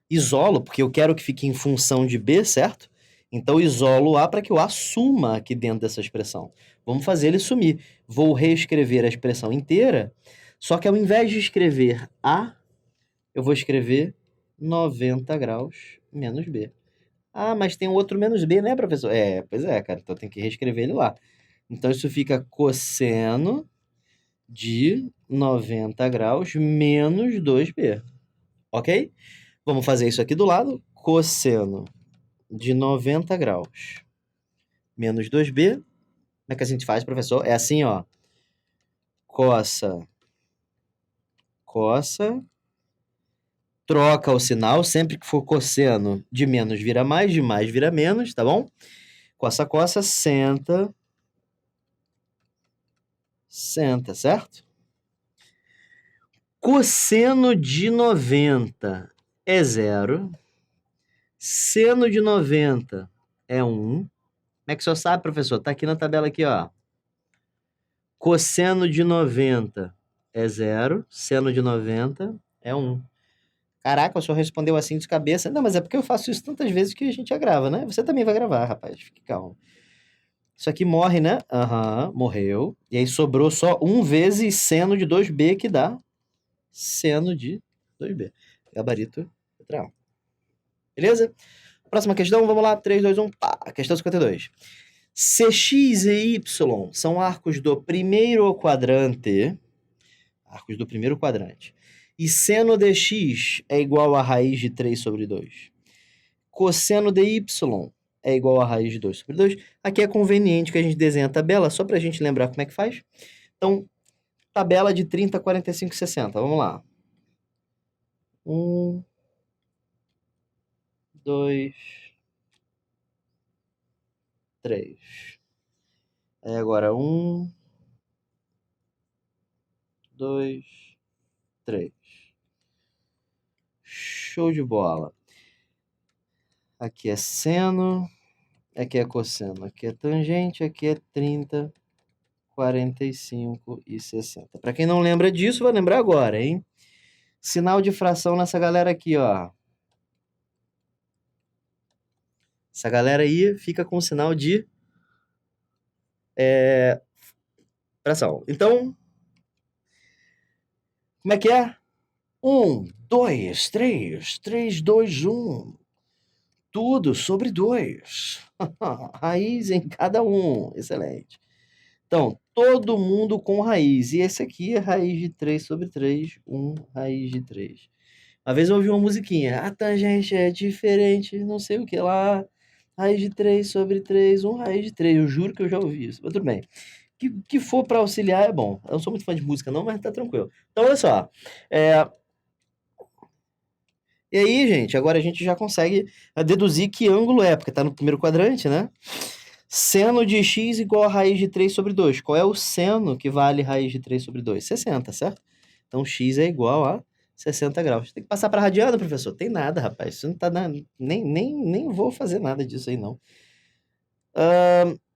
Speaker 1: Isolo, porque eu quero que fique em função de B, certo? Então, isolo A para que eu A suma aqui dentro dessa expressão. Vamos fazer ele sumir. Vou reescrever a expressão inteira, só que ao invés de escrever A, eu vou escrever 90 graus menos B. Ah, mas tem outro menos B, né, professor? É, pois é, cara. Então tem que reescrever ele lá. Então isso fica cosseno de 90 graus menos 2B. Ok? Vamos fazer isso aqui do lado. Cosseno de 90 graus menos 2B. Como é que a gente faz, professor? É assim, ó. Cossa, cossa. Troca o sinal. Sempre que for cosseno, de menos vira mais, de mais vira menos, tá bom? Cossa, cossa, senta. Senta, certo? Cosseno de 90 é 0. Seno de 90 é 1. Como é que o senhor sabe, professor? Tá aqui na tabela aqui, ó. Cosseno de 90 é 0. Seno de 90 é 1. Caraca, o senhor respondeu assim de cabeça. Não, mas é porque eu faço isso tantas vezes que a gente já grava, né? Você também vai gravar, rapaz. Fique calmo. Isso aqui morre, né? Aham, morreu. E aí sobrou só 1 vezes seno de 2B, que dá seno de 2B. Gabarito letra A. Beleza? Próxima questão, vamos lá. 3, 2, 1, pá. Questão 52. CX e Y são arcos do primeiro quadrante. Arcos do primeiro quadrante. E seno de x é igual a raiz de 3 sobre 2. Cosseno de y é igual a raiz de 2 sobre 2. Aqui é conveniente que a gente desenhe a tabela, só para a gente lembrar como é que faz. Então, tabela de 30, 45 e 60. Vamos lá. 1, 2, 3. Aí agora 1, 2, 3. Show de bola. Aqui é seno, aqui é cosseno, aqui é tangente, aqui é 30, 45 e 60. Para quem não lembra disso, vai lembrar agora, hein? Sinal de fração nessa galera aqui, ó. Essa galera aí fica com o sinal de fração. Então, como é que é? 1, 2, 3, 3, 2, 1. Tudo sobre 2. Raiz em cada um. Excelente. Então, todo mundo com raiz. E esse aqui é raiz de 3 sobre 3, 1 raiz de 3. Uma vez eu ouvi uma musiquinha. A tangente é diferente, não sei o que lá. Raiz de 3 sobre 3, 1 raiz de 3. Eu juro que eu já ouvi isso. Mas tudo bem. Que for para auxiliar é bom. Eu não sou muito fã de música não, mas tá tranquilo. Então, olha só. E aí, gente, agora a gente já consegue deduzir que ângulo é, porque tá no primeiro quadrante, né? Seno de x igual a raiz de 3 sobre 2. Qual é o seno que vale raiz de 3 sobre 2? 60, certo? Então, x é igual a 60 graus. Tem que passar para radiano, professor? Tem nada, rapaz. Isso não tá nem vou fazer nada disso aí, não.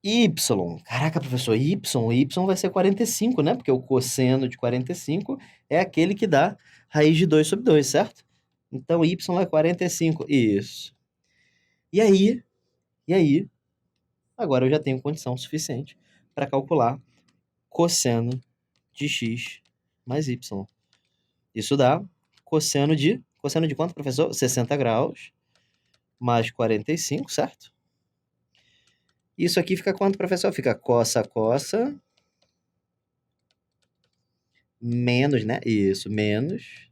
Speaker 1: Y. Caraca, professor, y vai ser 45, né? Porque o cosseno de 45 é aquele que dá raiz de 2 sobre 2, certo? Então, y é 45. Isso. E aí, agora eu já tenho condição suficiente para calcular cosseno de x mais y. Isso dá cosseno de quanto, professor? 60 graus mais 45, certo? Isso aqui fica quanto, professor? Fica cossa, menos, né? Isso, menos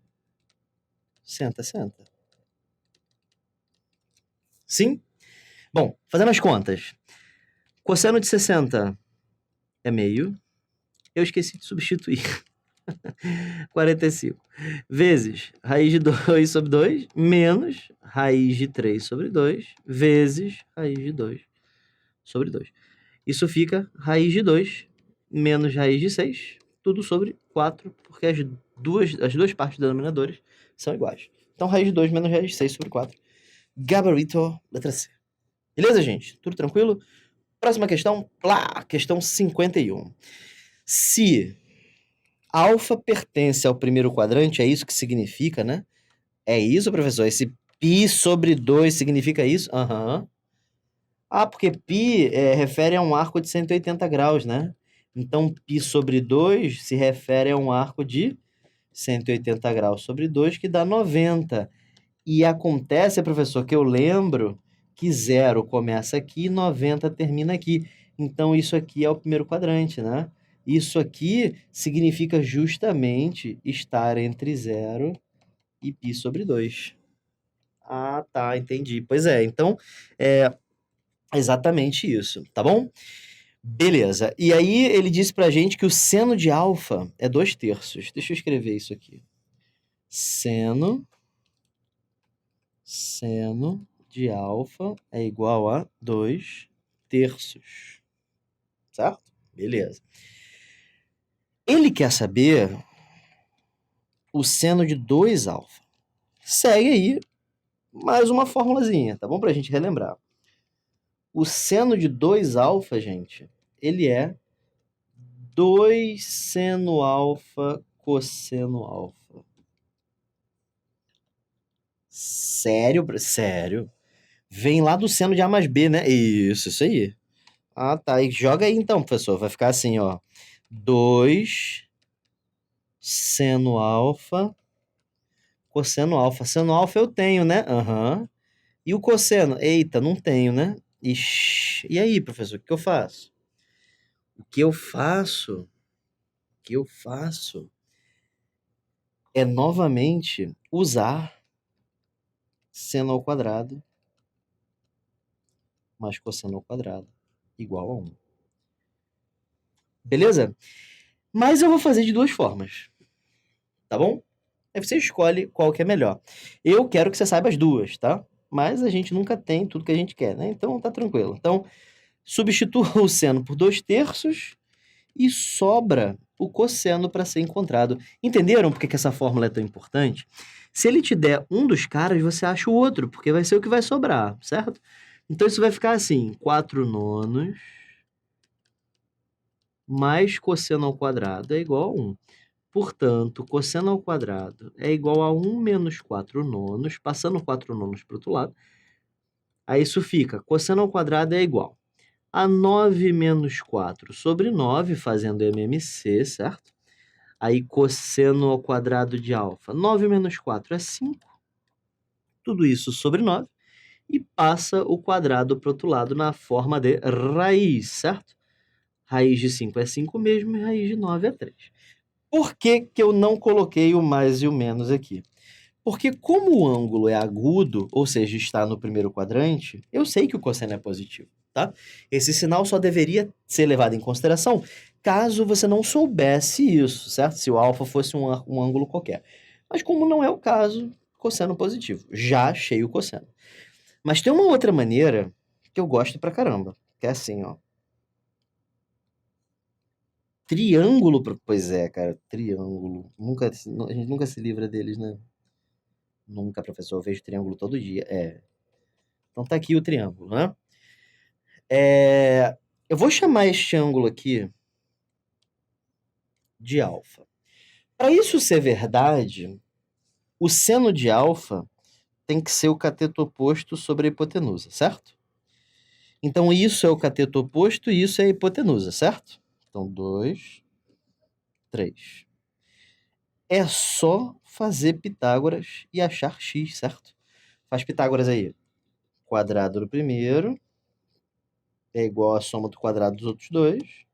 Speaker 1: senta. Sim? Bom, fazendo as contas. Cosseno de 60 é meio. Eu esqueci de substituir. 45. Vezes raiz de 2 sobre 2, menos raiz de 3 sobre 2, vezes raiz de 2 sobre 2. Isso fica raiz de 2 menos raiz de 6, tudo sobre 4, porque as duas partes dos denominadores são iguais. Então, raiz de 2 menos raiz de 6 sobre 4. Gabarito, letra C. Beleza, gente? Tudo tranquilo? Próxima questão, questão 51. Se alfa pertence ao primeiro quadrante, é isso que significa, né? É isso, professor? Esse π sobre 2 significa isso? Aham. Ah, porque π refere a um arco de 180 graus, né? Então, π sobre 2 se refere a um arco de 180 graus sobre 2, que dá 90. E acontece, professor, que eu lembro que 0 começa aqui e 90 termina aqui. Então, isso aqui é o primeiro quadrante, né? Isso aqui significa justamente estar entre 0 e π sobre 2. Ah, tá, entendi. Pois é, então é exatamente isso, tá bom? Beleza. E aí ele disse pra gente que o seno de alfa é 2/3. Deixa eu escrever isso aqui. Seno de alfa é igual a 2/3. Certo? Beleza. Ele quer saber o seno de 2 alfa. Segue aí mais uma formulazinha, tá bom? Pra gente relembrar. O seno de 2 alfa, gente, ele é 2 seno alfa cosseno alfa. Sério? Sério. Vem lá do seno de A mais B, né? Isso aí. Ah, tá. E joga aí então, professor. Vai ficar assim, ó. 2 seno alfa cosseno alfa. Seno alfa eu tenho, né? Aham. E o cosseno? Eita, não tenho, né? Ixi. E aí, professor, o que eu faço? O que eu faço é novamente usar seno ao quadrado mais cosseno ao quadrado igual a 1. Beleza? Mas eu vou fazer de duas formas, tá bom? Aí você escolhe qual que é melhor. Eu quero que você saiba as duas, tá? Mas a gente nunca tem tudo que a gente quer, né? Então tá tranquilo. Então, substitua o seno por 2/3 e sobra o cosseno para ser encontrado. Entenderam por que essa fórmula é tão importante? Se ele te der um dos caras, você acha o outro, porque vai ser o que vai sobrar, certo? Então isso vai ficar assim, 4 nonos mais cosseno ao quadrado é igual a 1. Portanto, cosseno ao quadrado é igual a 1 menos 4 nonos, passando 4 nonos para o outro lado. Aí isso fica, cosseno ao quadrado é igual a 9 menos 4 sobre 9, fazendo MMC, certo? Aí cosseno ao quadrado de alfa, 9 menos 4 é 5. Tudo isso sobre 9. E passa o quadrado para o outro lado na forma de raiz, certo? Raiz de 5 é 5 mesmo e raiz de 9 é 3. Por que que eu não coloquei o mais e o menos aqui? Porque como o ângulo é agudo, ou seja, está no primeiro quadrante, eu sei que o cosseno é positivo, tá? Esse sinal só deveria ser levado em consideração caso você não soubesse isso, certo? Se o alfa fosse um ângulo qualquer. Mas como não é o caso, cosseno positivo. Já achei o cosseno. Mas tem uma outra maneira que eu gosto pra caramba, que é assim, ó. Triângulo, pois é, cara, triângulo. A gente nunca se livra deles, né? Nunca, professor, eu vejo triângulo todo dia. Então tá aqui o triângulo, né? Eu vou chamar este ângulo aqui de alfa. Para isso ser verdade, o seno de alfa tem que ser o cateto oposto sobre a hipotenusa, certo? Então isso é o cateto oposto e isso é a hipotenusa, certo? Então 2, 3. É só fazer Pitágoras e achar x, certo? Faz Pitágoras aí. Quadrado do primeiro é igual à soma do quadrado dos outros dois.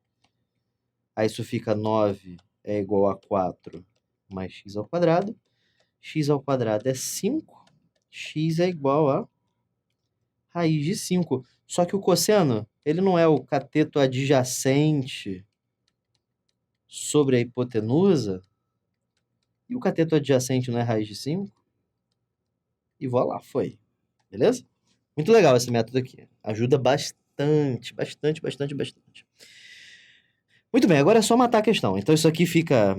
Speaker 1: Aí isso fica 9 é igual a 4 mais x ao quadrado. X ao quadrado é 5. X é igual a raiz de 5. Só que o cosseno, ele não é o cateto adjacente sobre a hipotenusa. E o cateto adjacente não é raiz de 5? E voilá, foi. Beleza? Muito legal esse método aqui. Ajuda bastante, bastante, bastante, bastante. Muito bem, agora é só matar a questão. Então isso aqui fica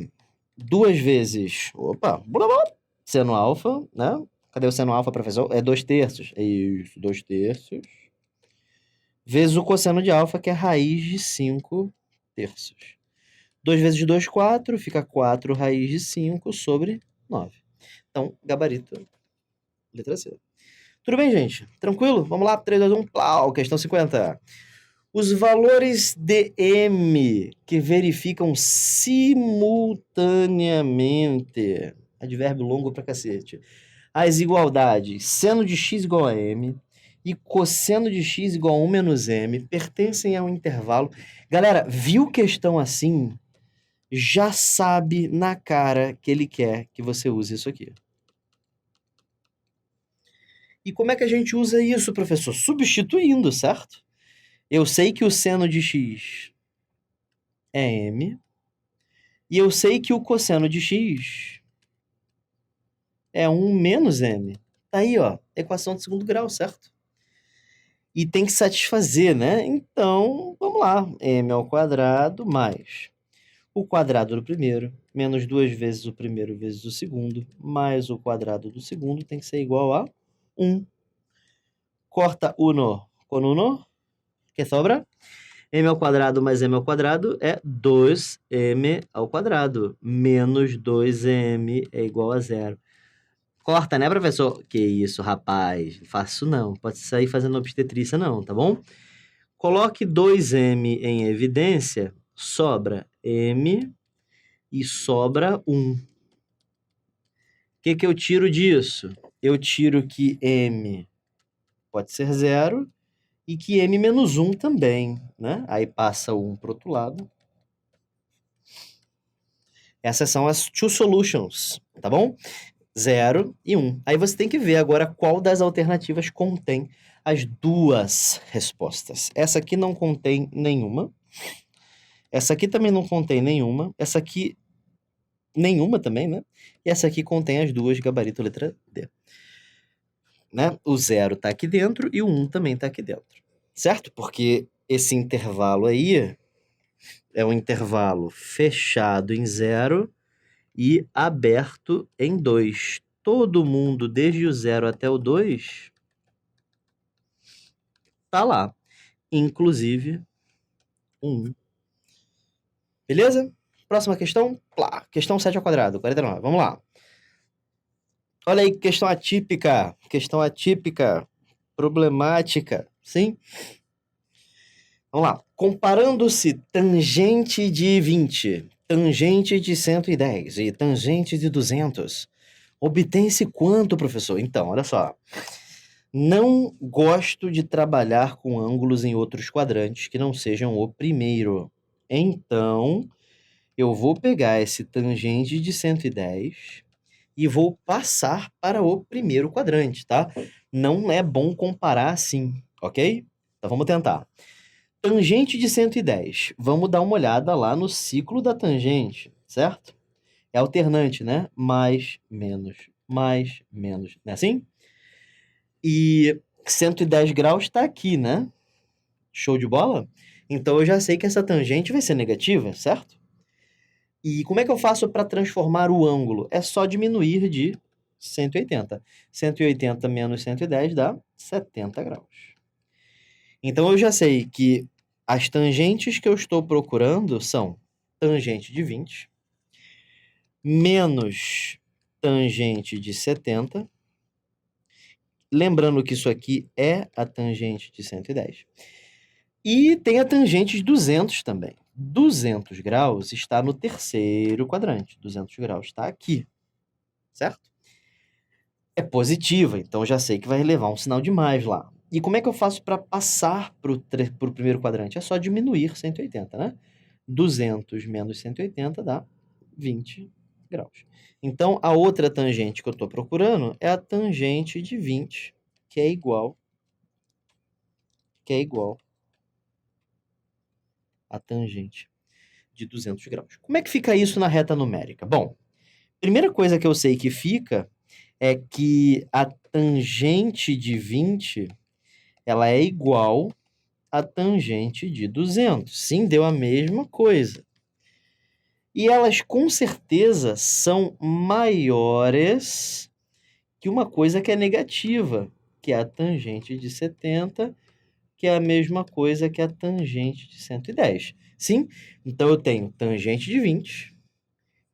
Speaker 1: 2 vezes... Opa! Blá, blá, seno alfa, né? Cadê o seno alfa, professor? É 2/3. É isso, 2/3. Vezes o cosseno de alfa, que é raiz de 5/3. 2 vezes 2, 4. Fica 4 raiz de 5 sobre 9. Então, gabarito, letra C. Tudo bem, gente? Tranquilo? Vamos lá, 3, 2, 1, plau, questão 50. Os valores de M que verificam simultaneamente, advérbio longo pra cacete, as igualdades seno de x igual a M e cosseno de x igual a 1 menos M pertencem a um intervalo. Galera, viu questão assim? Já sabe na cara que ele quer que você use isso aqui. E como é que a gente usa isso, professor? Substituindo, certo? Eu sei que o seno de x é m, e eu sei que o cosseno de x é 1 menos m. Tá aí, ó, equação de segundo grau, certo? E tem que satisfazer, né? Então, vamos lá. M ao quadrado mais o quadrado do primeiro, menos 2 vezes o primeiro vezes o segundo, mais o quadrado do segundo tem que ser igual a 1. Corta 1 con 1, que sobra? M ao quadrado mais m ao quadrado é 2m ao quadrado. Menos 2m é igual a 0. Corta, né, professor? Que isso, rapaz. Não faço não. Pode sair fazendo obstetrícia não, tá bom? Coloque 2m em evidência. Sobra m e sobra 1. O que eu tiro disso? Eu tiro que m pode ser 0 e que m menos 1 também, né? Aí passa o 1 para o outro lado. Essas são as two solutions, tá bom? 0 e 1. Aí você tem que ver agora qual das alternativas contém as duas respostas. Essa aqui não contém nenhuma. Essa aqui também não contém nenhuma. Essa aqui, nenhuma também, né? E essa aqui contém as duas, gabarito letra D. Né? O 0 tá aqui dentro e o 1 também tá aqui dentro. Certo? Porque esse intervalo aí é um intervalo fechado em 0 e aberto em 2. Todo mundo, desde o 0 até o 2, tá lá. Inclusive, 1. Beleza? Próxima questão. Plá. Questão 7 ao quadrado, 49. Vamos lá. Olha aí, questão atípica. Questão atípica. Problemática. Sim? Vamos lá. Comparando-se tangente de 20, tangente de 110 e tangente de 200, obtém-se quanto, professor? Então, olha só. Não gosto de trabalhar com ângulos em outros quadrantes que não sejam o primeiro. Então, eu vou pegar esse tangente de 110 e vou passar para o primeiro quadrante, tá? Não é bom comparar assim, ok? Então, vamos tentar. Tangente de 110. Vamos dar uma olhada lá no ciclo da tangente, certo? É alternante, né? Mais, menos, não é assim? E 110 graus está aqui, né? Show de bola? Então eu já sei que essa tangente vai ser negativa, certo? E como é que eu faço para transformar o ângulo? É só diminuir de 180. 180 menos 110 dá 70 graus. Então eu já sei que as tangentes que eu estou procurando são tangente de 20 menos tangente de 70. Lembrando que isso aqui é a tangente de 110. E tem a tangente de 200 também. 200 graus está no terceiro quadrante. 200 graus está aqui, certo? É positiva, então já sei que vai levar um sinal de mais lá. E como é que eu faço para passar para o primeiro quadrante? É só diminuir 180, né? 200 menos 180 dá 20 graus. Então, a outra tangente que eu estou procurando é a tangente de 20, que é igual à tangente de 200 graus. Como é que fica isso na reta numérica? Bom, primeira coisa que eu sei que fica é que a tangente de 20 ela é igual à tangente de 200. Sim, deu a mesma coisa. E elas com certeza são maiores que uma coisa que é negativa, que é a tangente de 70, que é a mesma coisa que a tangente de 110. Sim? Então eu tenho tangente de 20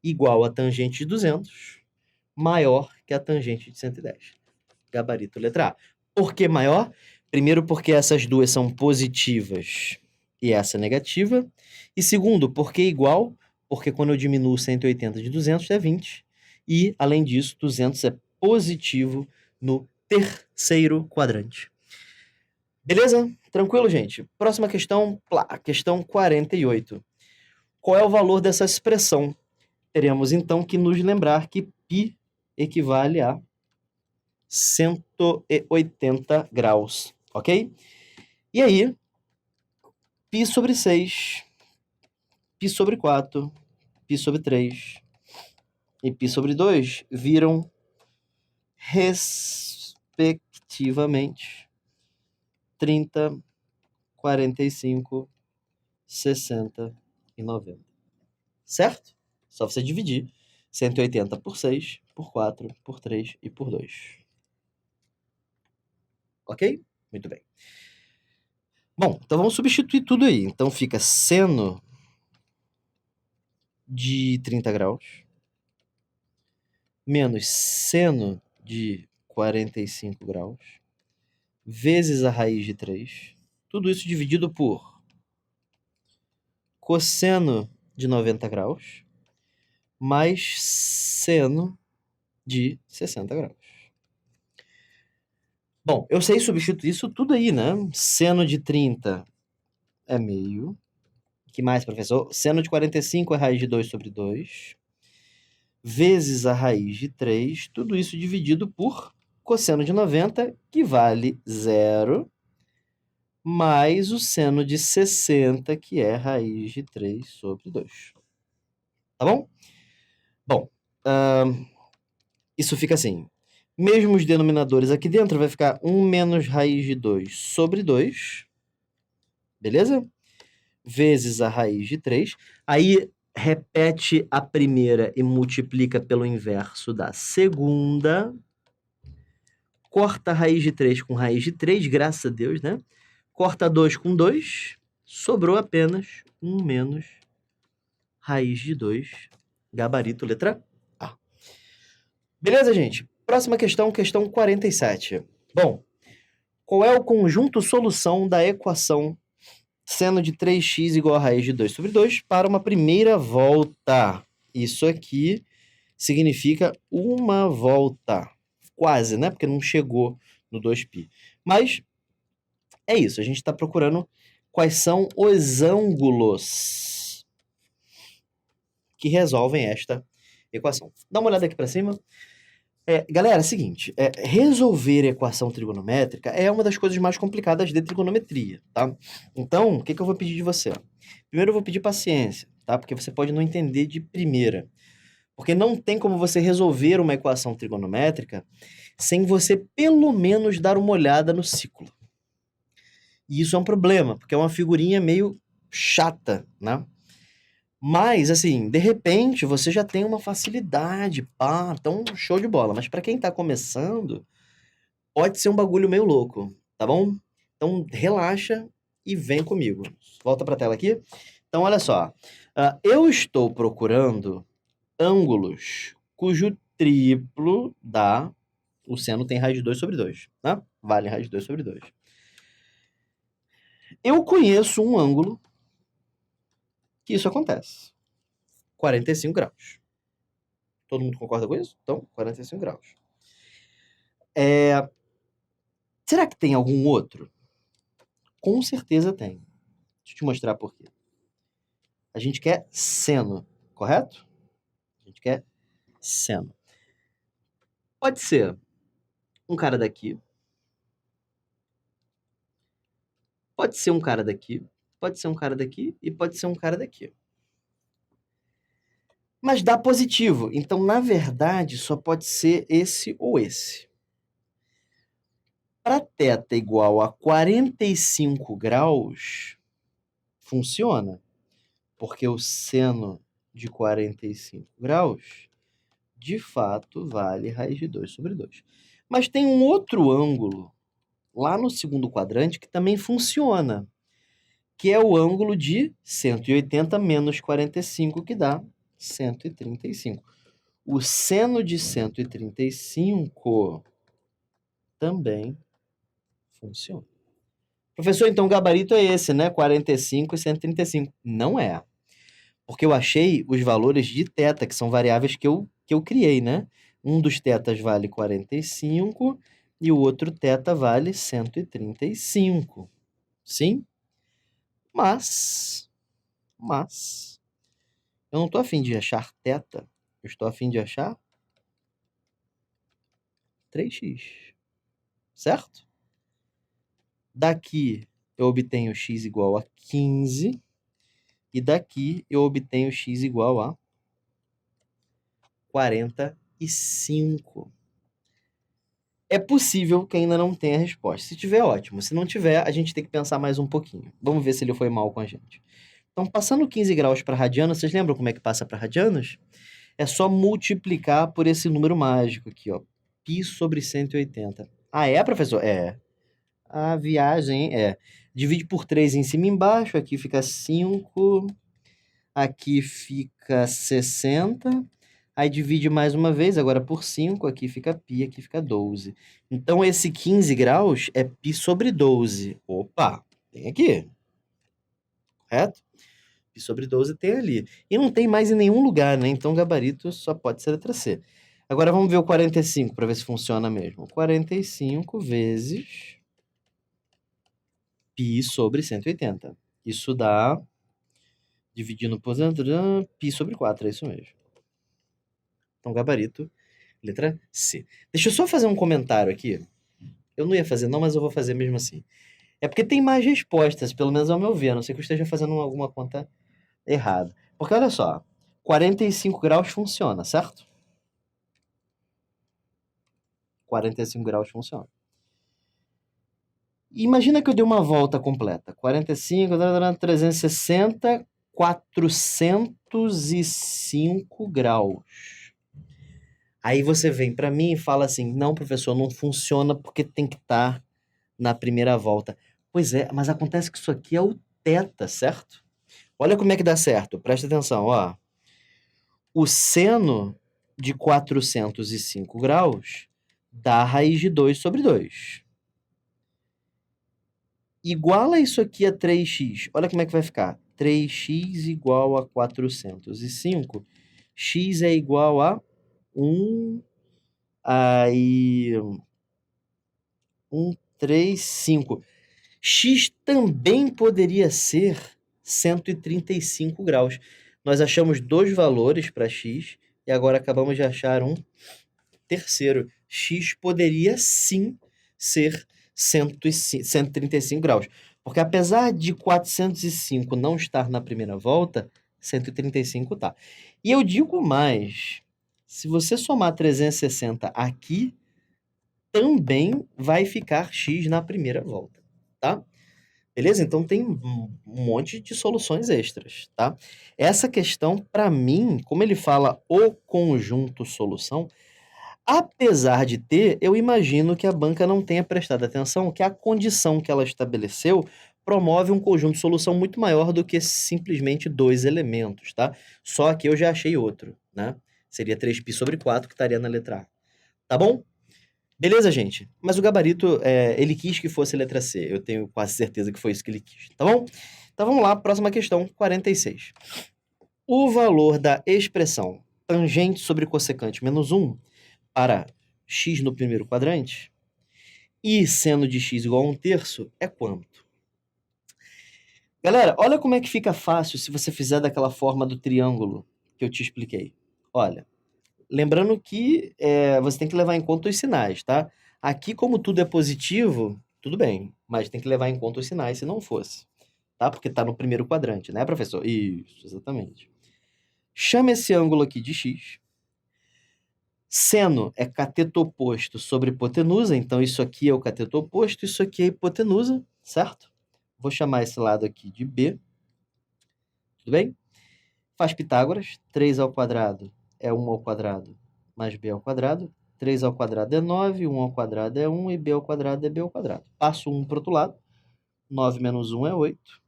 Speaker 1: igual a tangente de 200, maior que a tangente de 110. Gabarito letra A. Por que maior? Primeiro, porque essas duas são positivas e essa é negativa. E segundo, porque igual, porque quando eu diminuo 180 de 200 é 20. E, além disso, 200 é positivo no terceiro quadrante. Beleza? Tranquilo, gente? Próxima questão, questão 48. Qual é o valor dessa expressão? Teremos, então, que nos lembrar que π equivale a 180 graus, ok? E aí, π sobre 6, π sobre 4, π sobre 3 e π sobre 2 viram, respectivamente, 30, 45, 60 e 90. Certo? Só você dividir 180 por 6, por 4, por 3 e por 2. Ok? Muito bem. Bom, então vamos substituir tudo aí. Então fica seno de 30 graus menos seno de 45 graus vezes a raiz de 3. Tudo isso dividido por cosseno de 90 graus mais seno de 60 graus. Bom, eu sei substituir isso tudo aí, né? Seno de 30 é meio. Que mais, professor? Seno de 45 é raiz de 2 sobre 2. Vezes a raiz de 3. Tudo isso dividido por cosseno de 90, que vale 0. Mais o seno de 60, que é raiz de 3 sobre 2. Tá bom? Bom, isso fica assim. Mesmo os denominadores aqui dentro, vai ficar 1 menos raiz de 2 sobre 2. Beleza? vezes a raiz de 3. Aí repete a primeira e multiplica pelo inverso da segunda. Corta a raiz de 3 com raiz de 3, graças a Deus, né? Corta 2 com 2, sobrou apenas 1 menos raiz de 2, gabarito letra A. Beleza, gente? Próxima questão, questão 47. Bom, qual é o conjunto solução da equação seno de 3x igual a raiz de 2 sobre 2 para uma primeira volta? Isso aqui significa uma volta. Quase, né? Porque não chegou no 2π. Mas é isso, a gente está procurando quais são os ângulos que resolvem esta equação. Dá uma olhada aqui para cima. Galera, é o seguinte, resolver equação trigonométrica é uma das coisas mais complicadas de trigonometria, tá? Então, o que eu vou pedir de você? Primeiro eu vou pedir paciência, tá? Porque você pode não entender de primeira. Porque não tem como você resolver uma equação trigonométrica sem você pelo menos dar uma olhada no ciclo. E isso é um problema, porque é uma figurinha meio chata, né? Mas, assim, de repente, você já tem uma facilidade, pá, então show de bola. Mas para quem tá começando, pode ser um bagulho meio louco, tá bom? Então relaxa e vem comigo. Volta pra tela aqui. Então, olha só. Eu estou procurando ângulos cujo triplo dá... O seno tem raiz de 2 sobre 2, né? Vale raiz de 2 sobre 2. Eu conheço um ângulo que isso acontece. 45 graus. Todo mundo concorda com isso? Então, 45 graus. Será que tem algum outro? Com certeza tem. Deixa eu te mostrar por quê. A gente quer seno, correto? A gente quer seno. Pode ser um cara daqui. Pode ser um cara daqui. Pode ser um cara daqui. E pode ser um cara daqui. Mas dá positivo. Então, na verdade, só pode ser esse ou esse. Para θ igual a 45 graus, funciona. Porque o seno de 45 graus, de fato, vale raiz de 2 sobre 2. Mas tem um outro ângulo, lá no segundo quadrante, que também funciona, que é o ângulo de 180 menos 45, que dá 135. O seno de 135 também funciona. Professor, então o gabarito é esse, né? 45 e 135. Não é. Porque eu achei os valores de θ, que são variáveis que eu criei, né? Um dos θs vale 45 e o outro θ vale 135. Sim? Mas eu não estou a fim de achar θ, eu estou a fim de achar 3x, certo? Daqui eu obtenho x igual a 15 e daqui eu obtenho x igual a 45. É possível que ainda não tenha resposta. Se tiver, ótimo. Se não tiver, a gente tem que pensar mais um pouquinho. Vamos ver se ele foi mal com a gente. Então, passando 15 graus para radianos, vocês lembram como é que passa para radianos? É só multiplicar por esse número mágico aqui, ó. Π sobre 180. Ah, é, professor? É. A viagem é. Divide por 3 em cima e embaixo. Aqui fica 5. Aqui fica 60. Aí divide mais uma vez, agora por 5, aqui fica π, aqui fica 12. Então, esse 15 graus é π sobre 12. Opa, tem aqui. Correto? Π sobre 12 tem ali. E não tem mais em nenhum lugar, né? Então, gabarito só pode ser letra C. Agora, vamos ver o 45, para ver se funciona mesmo. 45 vezes π sobre 180. Isso dá, dividindo por π sobre 4, é isso mesmo. Então, gabarito, letra C. Deixa eu só fazer um comentário aqui. Eu não ia fazer não, mas eu vou fazer mesmo assim. É porque tem mais respostas, pelo menos ao meu ver. A não ser que eu esteja fazendo alguma conta errada. Porque olha só, 45 graus funciona, certo? 45 graus funciona. Imagina que eu dei uma volta completa. 45, 360, 405 graus. Aí você vem para mim e fala assim, não, professor, não funciona porque tem que estar na primeira volta. Pois é, mas acontece que isso aqui é o θ, certo? Olha como é que dá certo, presta atenção, ó. O seno de 405 graus dá a raiz de 2 sobre 2. Iguala isso aqui a 3x. Olha como é que vai ficar. 3x igual a 405. X é igual a 1, aí 1, 3, 5. X também poderia ser 135 graus. Nós achamos dois valores para x e agora acabamos de achar um terceiro. X poderia sim ser 135 graus. Porque apesar de 405 não estar na primeira volta, 135 tá. E eu digo mais, se você somar 360 aqui, também vai ficar x na primeira volta, tá? Beleza? Então tem um monte de soluções extras, tá? Essa questão, para mim, como ele fala o conjunto solução, apesar de ter, eu imagino que a banca não tenha prestado atenção que a condição que ela estabeleceu promove um conjunto de solução muito maior do que simplesmente dois elementos, tá? Só que eu já achei outro, né? Seria 3π sobre 4 que estaria na letra A. Tá bom? Beleza, gente? Mas o gabarito, ele quis que fosse letra C. Eu tenho quase certeza que foi isso que ele quis, tá bom? Então vamos lá, próxima questão, 46. O valor da expressão tangente sobre cossecante menos 1 para x no primeiro quadrante e seno de x igual a 1/3 é quanto? Galera, olha como é que fica fácil se você fizer daquela forma do triângulo que eu te expliquei. Olha, lembrando que você tem que levar em conta os sinais, tá? Aqui, como tudo é positivo, tudo bem, mas tem que levar em conta os sinais se não fosse, tá? Porque tá no primeiro quadrante, né, professor? Isso, exatamente. Chama esse ângulo aqui de x. Seno é cateto oposto sobre hipotenusa, então isso aqui é o cateto oposto, isso aqui é a hipotenusa, certo? Vou chamar esse lado aqui de B, tudo bem? Faz Pitágoras, 3 ao quadrado é 1 ao quadrado mais b ao quadrado, 3 ao quadrado é 9, 1 ao quadrado é 1 e b ao quadrado é b ao quadrado. Passo 1 para o outro lado, 9 menos 1 é 8,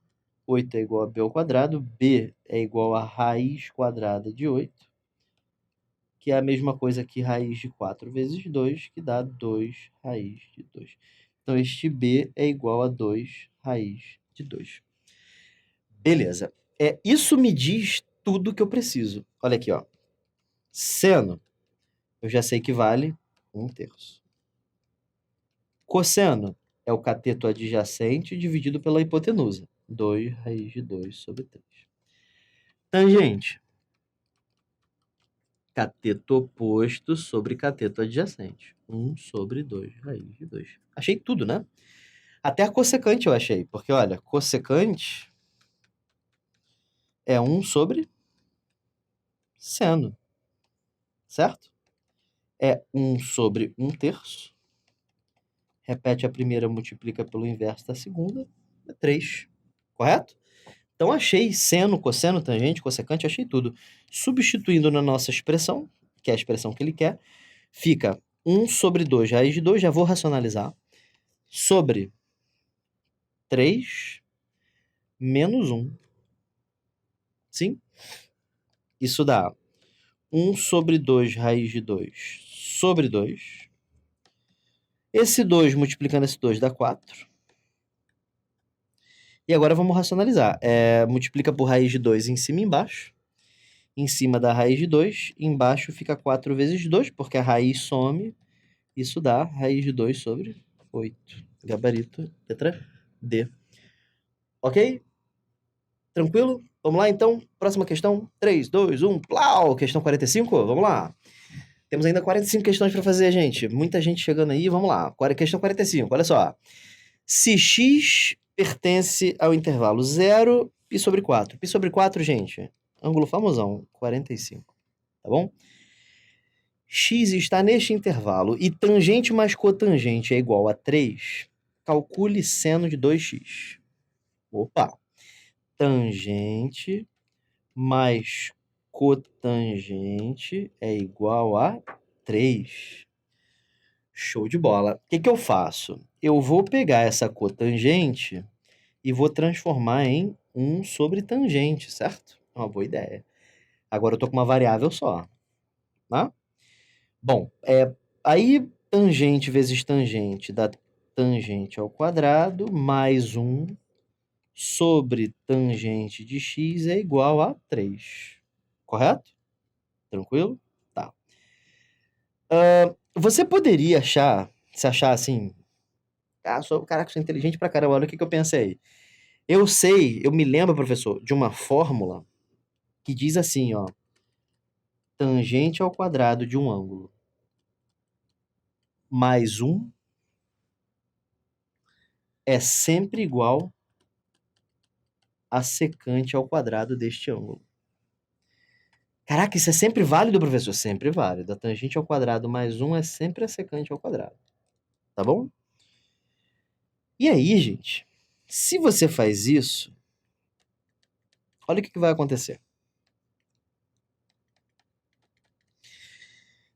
Speaker 1: 8 é igual a b ao quadrado, b é igual a raiz quadrada de 8, que é a mesma coisa que raiz de 4 vezes 2, que dá 2 raiz de 2. Então, este b é igual a 2 raiz de 2. Beleza. Isso me diz tudo que eu preciso. Olha aqui, ó. Seno, eu já sei que vale 1/3. Cosseno é o cateto adjacente dividido pela hipotenusa. 2 raiz de 2 sobre 3. Tangente. Cateto oposto sobre cateto adjacente. 1 sobre 2 raiz de 2. Achei tudo, né? Até a cossecante eu achei. Porque, olha, cossecante é 1 sobre seno. Certo? É 1 sobre 1/3. Repete a primeira, multiplica pelo inverso da segunda. É 3. Correto? Então, achei seno, cosseno, tangente, cossecante, achei tudo. Substituindo na nossa expressão, que é a expressão que ele quer, fica 1 sobre 2 raiz de 2, já vou racionalizar, sobre 3 menos 1. Sim? Isso dá 1 sobre 2 raiz de 2 sobre 2. Esse 2 multiplicando esse 2 dá 4. E agora vamos racionalizar. Multiplica por raiz de 2 em cima e embaixo. Em cima da raiz de 2, embaixo fica 4 vezes 2, porque a raiz some. Isso dá raiz de 2 sobre 8. Gabarito, letra D. Ok? Tranquilo? Vamos lá, então. Próxima questão. 3, 2, 1, plau! Questão 45, vamos lá. Temos ainda 45 questões para fazer, gente. Muita gente chegando aí, vamos lá. Questão 45, olha só. Se x pertence ao intervalo 0, π sobre 4. Π sobre 4, gente, ângulo famosão, 45, tá bom? X está neste intervalo e tangente mais cotangente é igual a 3. calcule seno de 2x. Opa! Tangente mais cotangente é igual a 3. Show de bola. O que que eu faço? Eu vou pegar essa cotangente e vou transformar em 1 sobre tangente, certo? É uma boa ideia. Agora eu tô com uma variável só, tá? Bom, aí tangente vezes tangente dá tangente ao quadrado mais 1 sobre tangente de x é igual a 3. Correto? Tranquilo? Tá. Você poderia se achar assim, caraca, sou inteligente pra caramba, olha o que eu pensei. Eu me lembro, professor, de uma fórmula que diz assim, ó, tangente ao quadrado de um ângulo mais 1 é sempre igual a secante ao quadrado deste ângulo. Caraca, isso é sempre válido, professor? Sempre válido. A tangente ao quadrado mais 1 é sempre a secante ao quadrado. Tá bom? E aí, gente, se você faz isso, olha o que vai acontecer.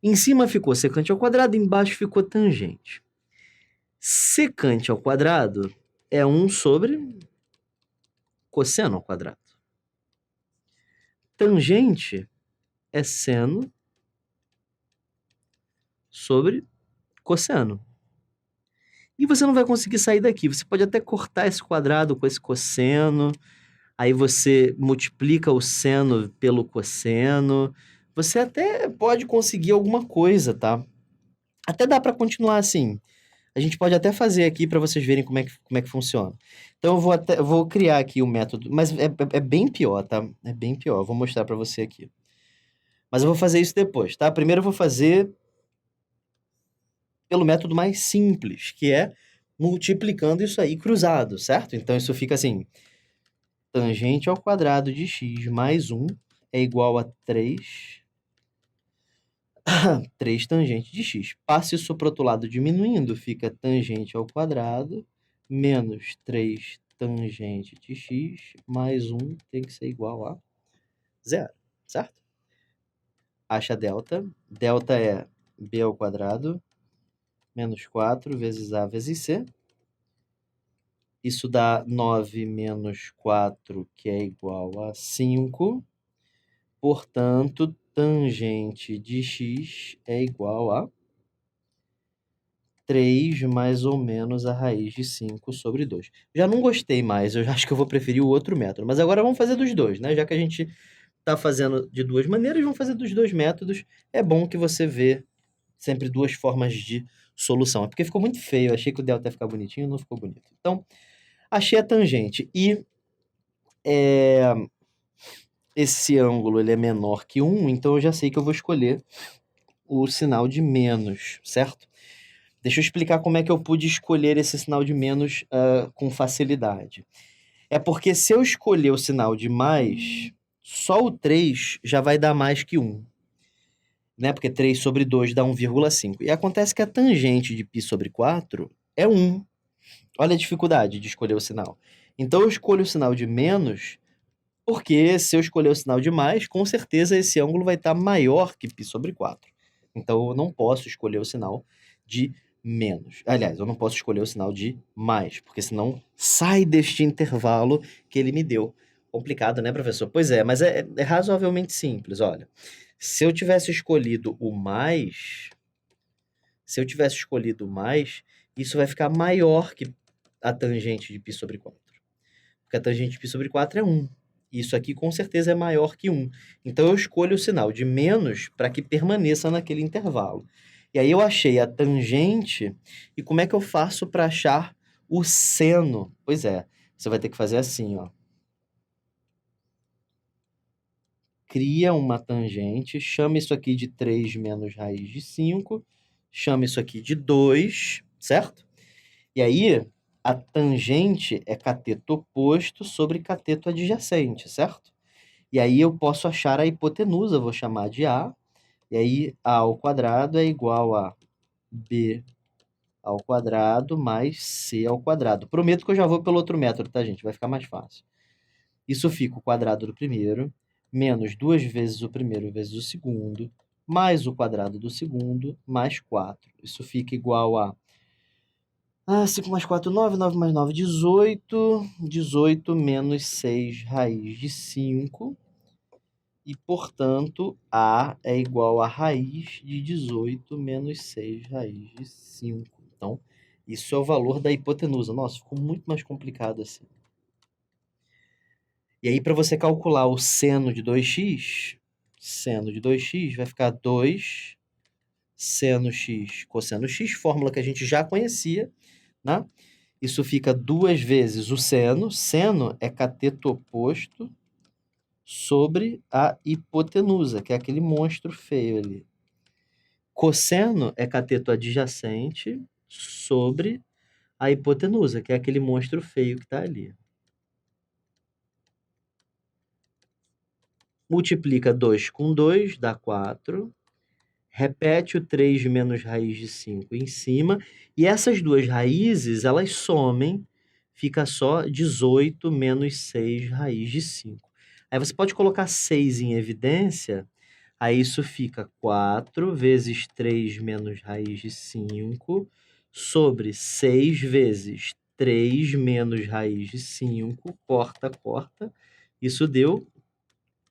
Speaker 1: Em cima ficou secante ao quadrado, embaixo ficou tangente. Secante ao quadrado é 1 sobre cosseno ao quadrado. Tangente é seno sobre cosseno. E você não vai conseguir sair daqui. Você pode até cortar esse quadrado com esse cosseno, aí você multiplica o seno pelo cosseno. Você até pode conseguir alguma coisa, tá? Até dá para continuar assim. A gente pode até fazer aqui para vocês verem como é que funciona. Então eu vou criar aqui o método, mas é bem pior, tá? É bem pior. Eu vou mostrar para você aqui. Mas eu vou fazer isso depois, tá? Primeiro eu vou fazer pelo método mais simples, que é multiplicando isso aí cruzado, certo? Então isso fica assim, tangente ao quadrado de x mais 1 é igual a 3 tangente de x. Passe isso para o outro lado diminuindo, fica tangente ao quadrado menos 3 tangente de x mais 1 tem que ser igual a 0, certo? Acha delta. Delta é b ao quadrado menos 4 vezes a vezes c. Isso dá 9 menos 4, que é igual a 5. Portanto, tangente de x é igual a 3 mais ou menos a raiz de 5 sobre 2. Já não gostei mais, eu acho que eu vou preferir o outro método. Mas agora vamos fazer dos dois, né? Já que a gente está fazendo de duas maneiras, vamos fazer dos dois métodos. É bom que você vê sempre duas formas de solução. É porque ficou muito feio, eu achei que o delta ia ficar bonitinho, não ficou bonito. Então, achei a tangente e esse ângulo ele é menor que 1, então eu já sei que eu vou escolher o sinal de menos, certo? Deixa eu explicar como é que eu pude escolher esse sinal de menos com facilidade. É porque se eu escolher o sinal de mais, só o 3 já vai dar mais que 1. Né? Porque 3 sobre 2 dá 1,5. E acontece que a tangente de π sobre 4 é 1. Olha a dificuldade de escolher o sinal. Então eu escolho o sinal de menos, porque se eu escolher o sinal de mais, com certeza esse ângulo vai estar maior que π sobre 4. Então eu não posso escolher o sinal de menos. Aliás, eu não posso escolher o sinal de mais, porque senão sai deste intervalo que ele me deu. Complicado, né, professor? Pois é, mas é razoavelmente simples, olha. Se eu tivesse escolhido o mais, isso vai ficar maior que a tangente de π sobre 4. Porque a tangente de π sobre 4 é 1. Isso aqui com certeza é maior que 1. Então eu escolho o sinal de menos para que permaneça naquele intervalo. E aí eu achei a tangente, e como é que eu faço para achar o seno? Pois é, você vai ter que fazer assim, ó. Cria uma tangente, chama isso aqui de 3 menos raiz de 5, chama isso aqui de 2, certo? E aí, a tangente é cateto oposto sobre cateto adjacente, certo? E aí eu posso achar a hipotenusa, vou chamar de A, e aí A ao quadrado é igual a B ao quadrado mais c ao quadrado. Prometo que eu já vou pelo outro método, tá, gente? Vai ficar mais fácil. Isso fica o quadrado do primeiro, menos 2 vezes o primeiro vezes o segundo, mais o quadrado do segundo, mais 4. Isso fica igual a 5 mais 4, 9, 9 mais 9, 18. 18 menos 6 raiz de 5. E, portanto, A é igual a raiz de 18 menos 6 raiz de 5. Então, isso é o valor da hipotenusa. Nossa, ficou muito mais complicado assim. E aí, para você calcular o seno de 2x, seno de 2x vai ficar 2 seno x cosseno x, fórmula que a gente já conhecia, né? Isso fica 2 vezes o seno. Seno é cateto oposto sobre a hipotenusa, que é aquele monstro feio ali. Cosseno é cateto adjacente sobre a hipotenusa, que é aquele monstro feio que está ali. Multiplica 2 com 2, dá 4. Repete o 3 menos raiz de 5 em cima. E essas duas raízes, elas somem. Fica só 18 menos 6 raiz de 5. Aí você pode colocar 6 em evidência. Aí isso fica 4 vezes 3 menos raiz de 5 sobre 6 vezes 3 menos raiz de 5. Corta, corta. Isso deu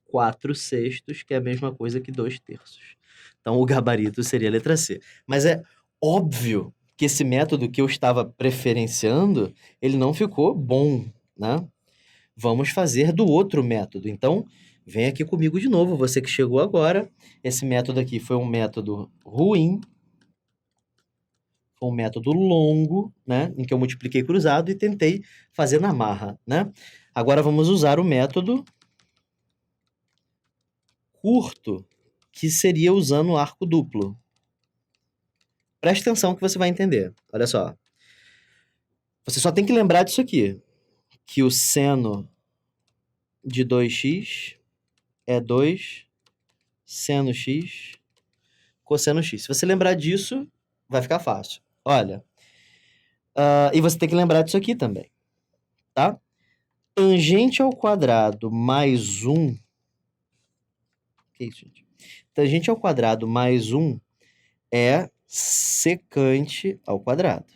Speaker 1: 4/6, que é a mesma coisa que 2/3. Então, o gabarito seria a letra C. Mas é óbvio que esse método que eu estava preferenciando, ele não ficou bom, né? Vamos fazer do outro método. Então, vem aqui comigo de novo, você que chegou agora. Esse método aqui foi um método ruim, foi um método longo, né? Em que eu multipliquei cruzado e tentei fazer na marra, né? Agora vamos usar o método curto, que seria usando o arco duplo. Preste atenção que você vai entender. Olha só. Você só tem que lembrar disso aqui, que o seno de 2x é 2 seno x cosseno x. Se você lembrar disso, vai ficar fácil. Olha, e você tem que lembrar disso aqui também, tá? Tangente ao quadrado mais 1... Que isso, gente? Tangente ao quadrado mais 1 é secante ao quadrado.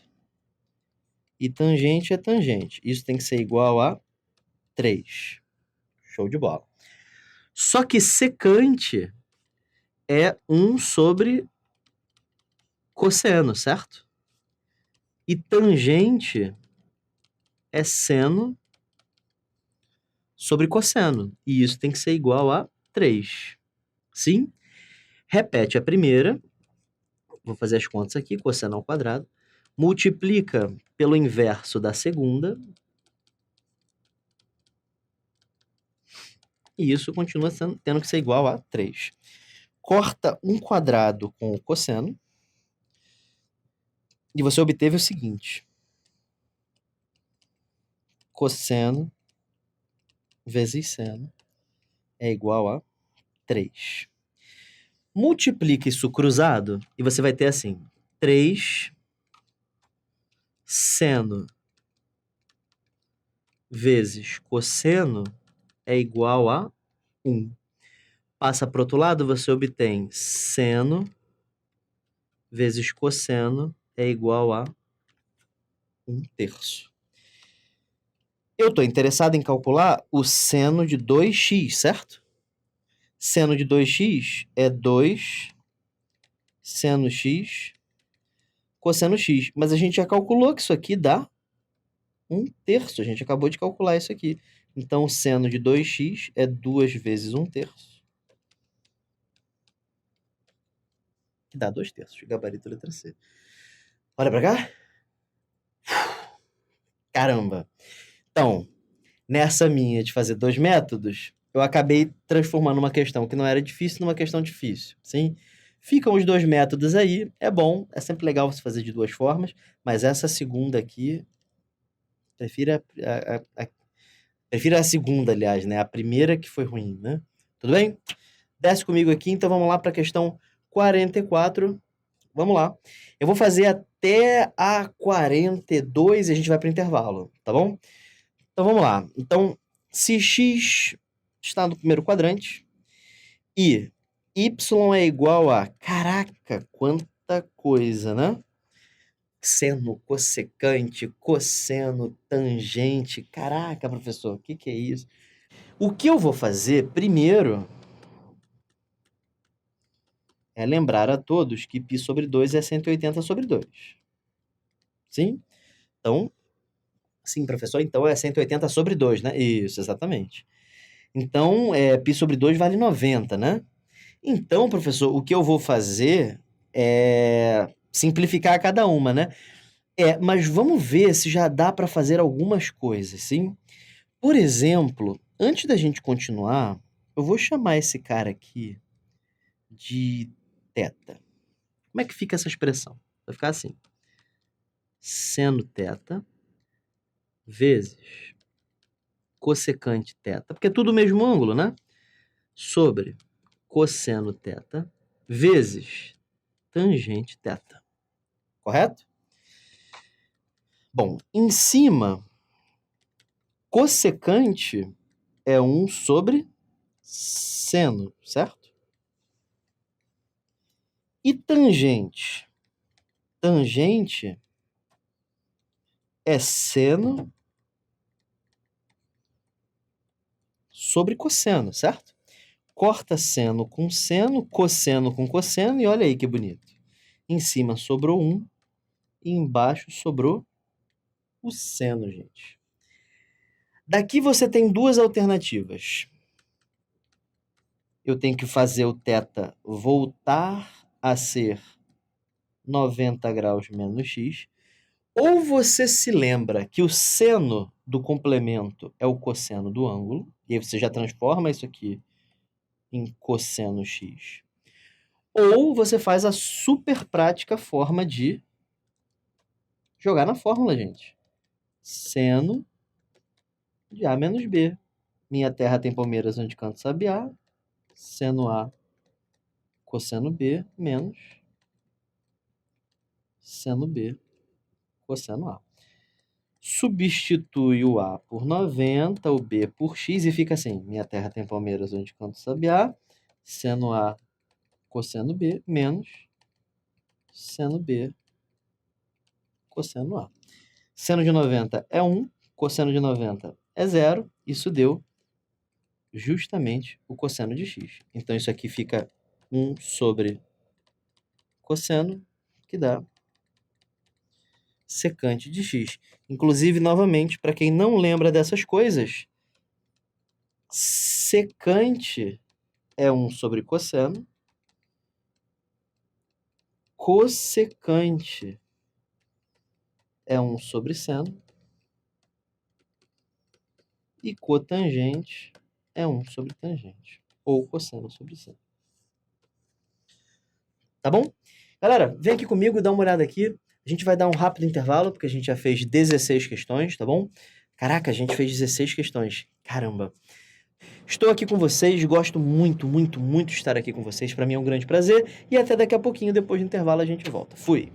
Speaker 1: E tangente é tangente. Isso tem que ser igual a 3. Show de bola. Só que secante é 1 sobre cosseno, certo? E tangente é seno sobre cosseno. E isso tem que ser igual a 3. Sim? Repete a primeira. Vou fazer as contas aqui. Cosseno ao quadrado. Multiplica pelo inverso da segunda. E isso continua tendo que ser igual a 3. Corta um quadrado com o cosseno. E você obteve o seguinte. Cosseno vezes seno é igual a 3. Multiplica isso cruzado e você vai ter assim, 3 seno vezes cosseno é igual a 1. Passa para o outro lado, você obtém seno vezes cosseno é igual a 1/3. Eu estou interessado em calcular o seno de 2x, certo? Seno de 2x é 2 seno x cosseno x. Mas a gente já calculou que isso aqui dá 1/3. A gente acabou de calcular isso aqui. Então, o seno de 2x é 2 vezes 1/3. Que dá 2/3. Gabarito letra C. Olha pra cá. Caramba. Então, nessa minha de fazer 2 métodos, eu acabei transformando uma questão que não era difícil numa questão difícil, sim? Ficam os 2 métodos aí, é bom, é sempre legal você fazer de 2 formas, mas essa segunda aqui, prefiro a segunda, aliás, né? A primeira que foi ruim, né? Tudo bem? Desce comigo aqui, então vamos lá para a questão 44. vamos lá. Eu vou fazer até a 42 e a gente vai para o intervalo, tá bom? Então vamos lá. Então, se x está no primeiro quadrante e y é igual a... Caraca, quanta coisa, né? Seno, cossecante, cosseno, tangente. Caraca, professor, o que é isso? O que eu vou fazer primeiro é lembrar a todos que π sobre 2 é 180 sobre 2. Sim? Então, sim, professor, então é 180 sobre 2, né? Isso, exatamente. Então, π sobre 2 vale 90, né? Então, professor, o que eu vou fazer é simplificar cada uma, né? Mas vamos ver se já dá para fazer algumas coisas, sim? Por exemplo, antes da gente continuar, eu vou chamar esse cara aqui de θ. Como é que fica essa expressão? Vai ficar assim. Seno θ vezes cossecante θ, porque é tudo o mesmo ângulo, né? Sobre cosseno θ vezes tangente θ. Correto? Bom, em cima, cossecante é 1 sobre seno, certo? E tangente? Tangente é seno sobre cosseno, certo? Corta seno com cosseno, e olha aí que bonito. Em cima sobrou 1 e embaixo sobrou o seno, gente. Daqui você tem duas alternativas. Eu tenho que fazer o θ voltar a ser 90 graus menos x, ou você se lembra que o seno do complemento é o cosseno do ângulo, e aí você já transforma isso aqui em cosseno x. Ou você faz a super prática forma de jogar na fórmula, gente. Seno de A menos B. Minha terra tem palmeiras onde canto sabiá. Seno A cosseno B menos seno B cosseno A. Substitui o A por 90, o B por x e fica assim. Minha terra tem palmeiras onde canto sabiá. Seno A cosseno B menos seno B cosseno A. Seno de 90 é 1, cosseno de 90 é 0. Isso deu justamente o cosseno de x. Então, isso aqui fica 1 sobre cosseno, que dá secante de x. Inclusive, novamente, para quem não lembra dessas coisas, secante é 1 sobre cosseno, cossecante é 1 sobre seno, e cotangente é 1 sobre tangente, ou cosseno sobre seno. Tá bom? Galera, vem aqui comigo e dá uma olhada aqui. A gente vai dar um rápido intervalo, porque a gente já fez 16 questões, tá bom? Caraca, a gente fez 16 questões. Caramba! Estou aqui com vocês, gosto muito, muito, muito de estar aqui com vocês. Para mim é um grande prazer. E até daqui a pouquinho, depois do intervalo, a gente volta. Fui!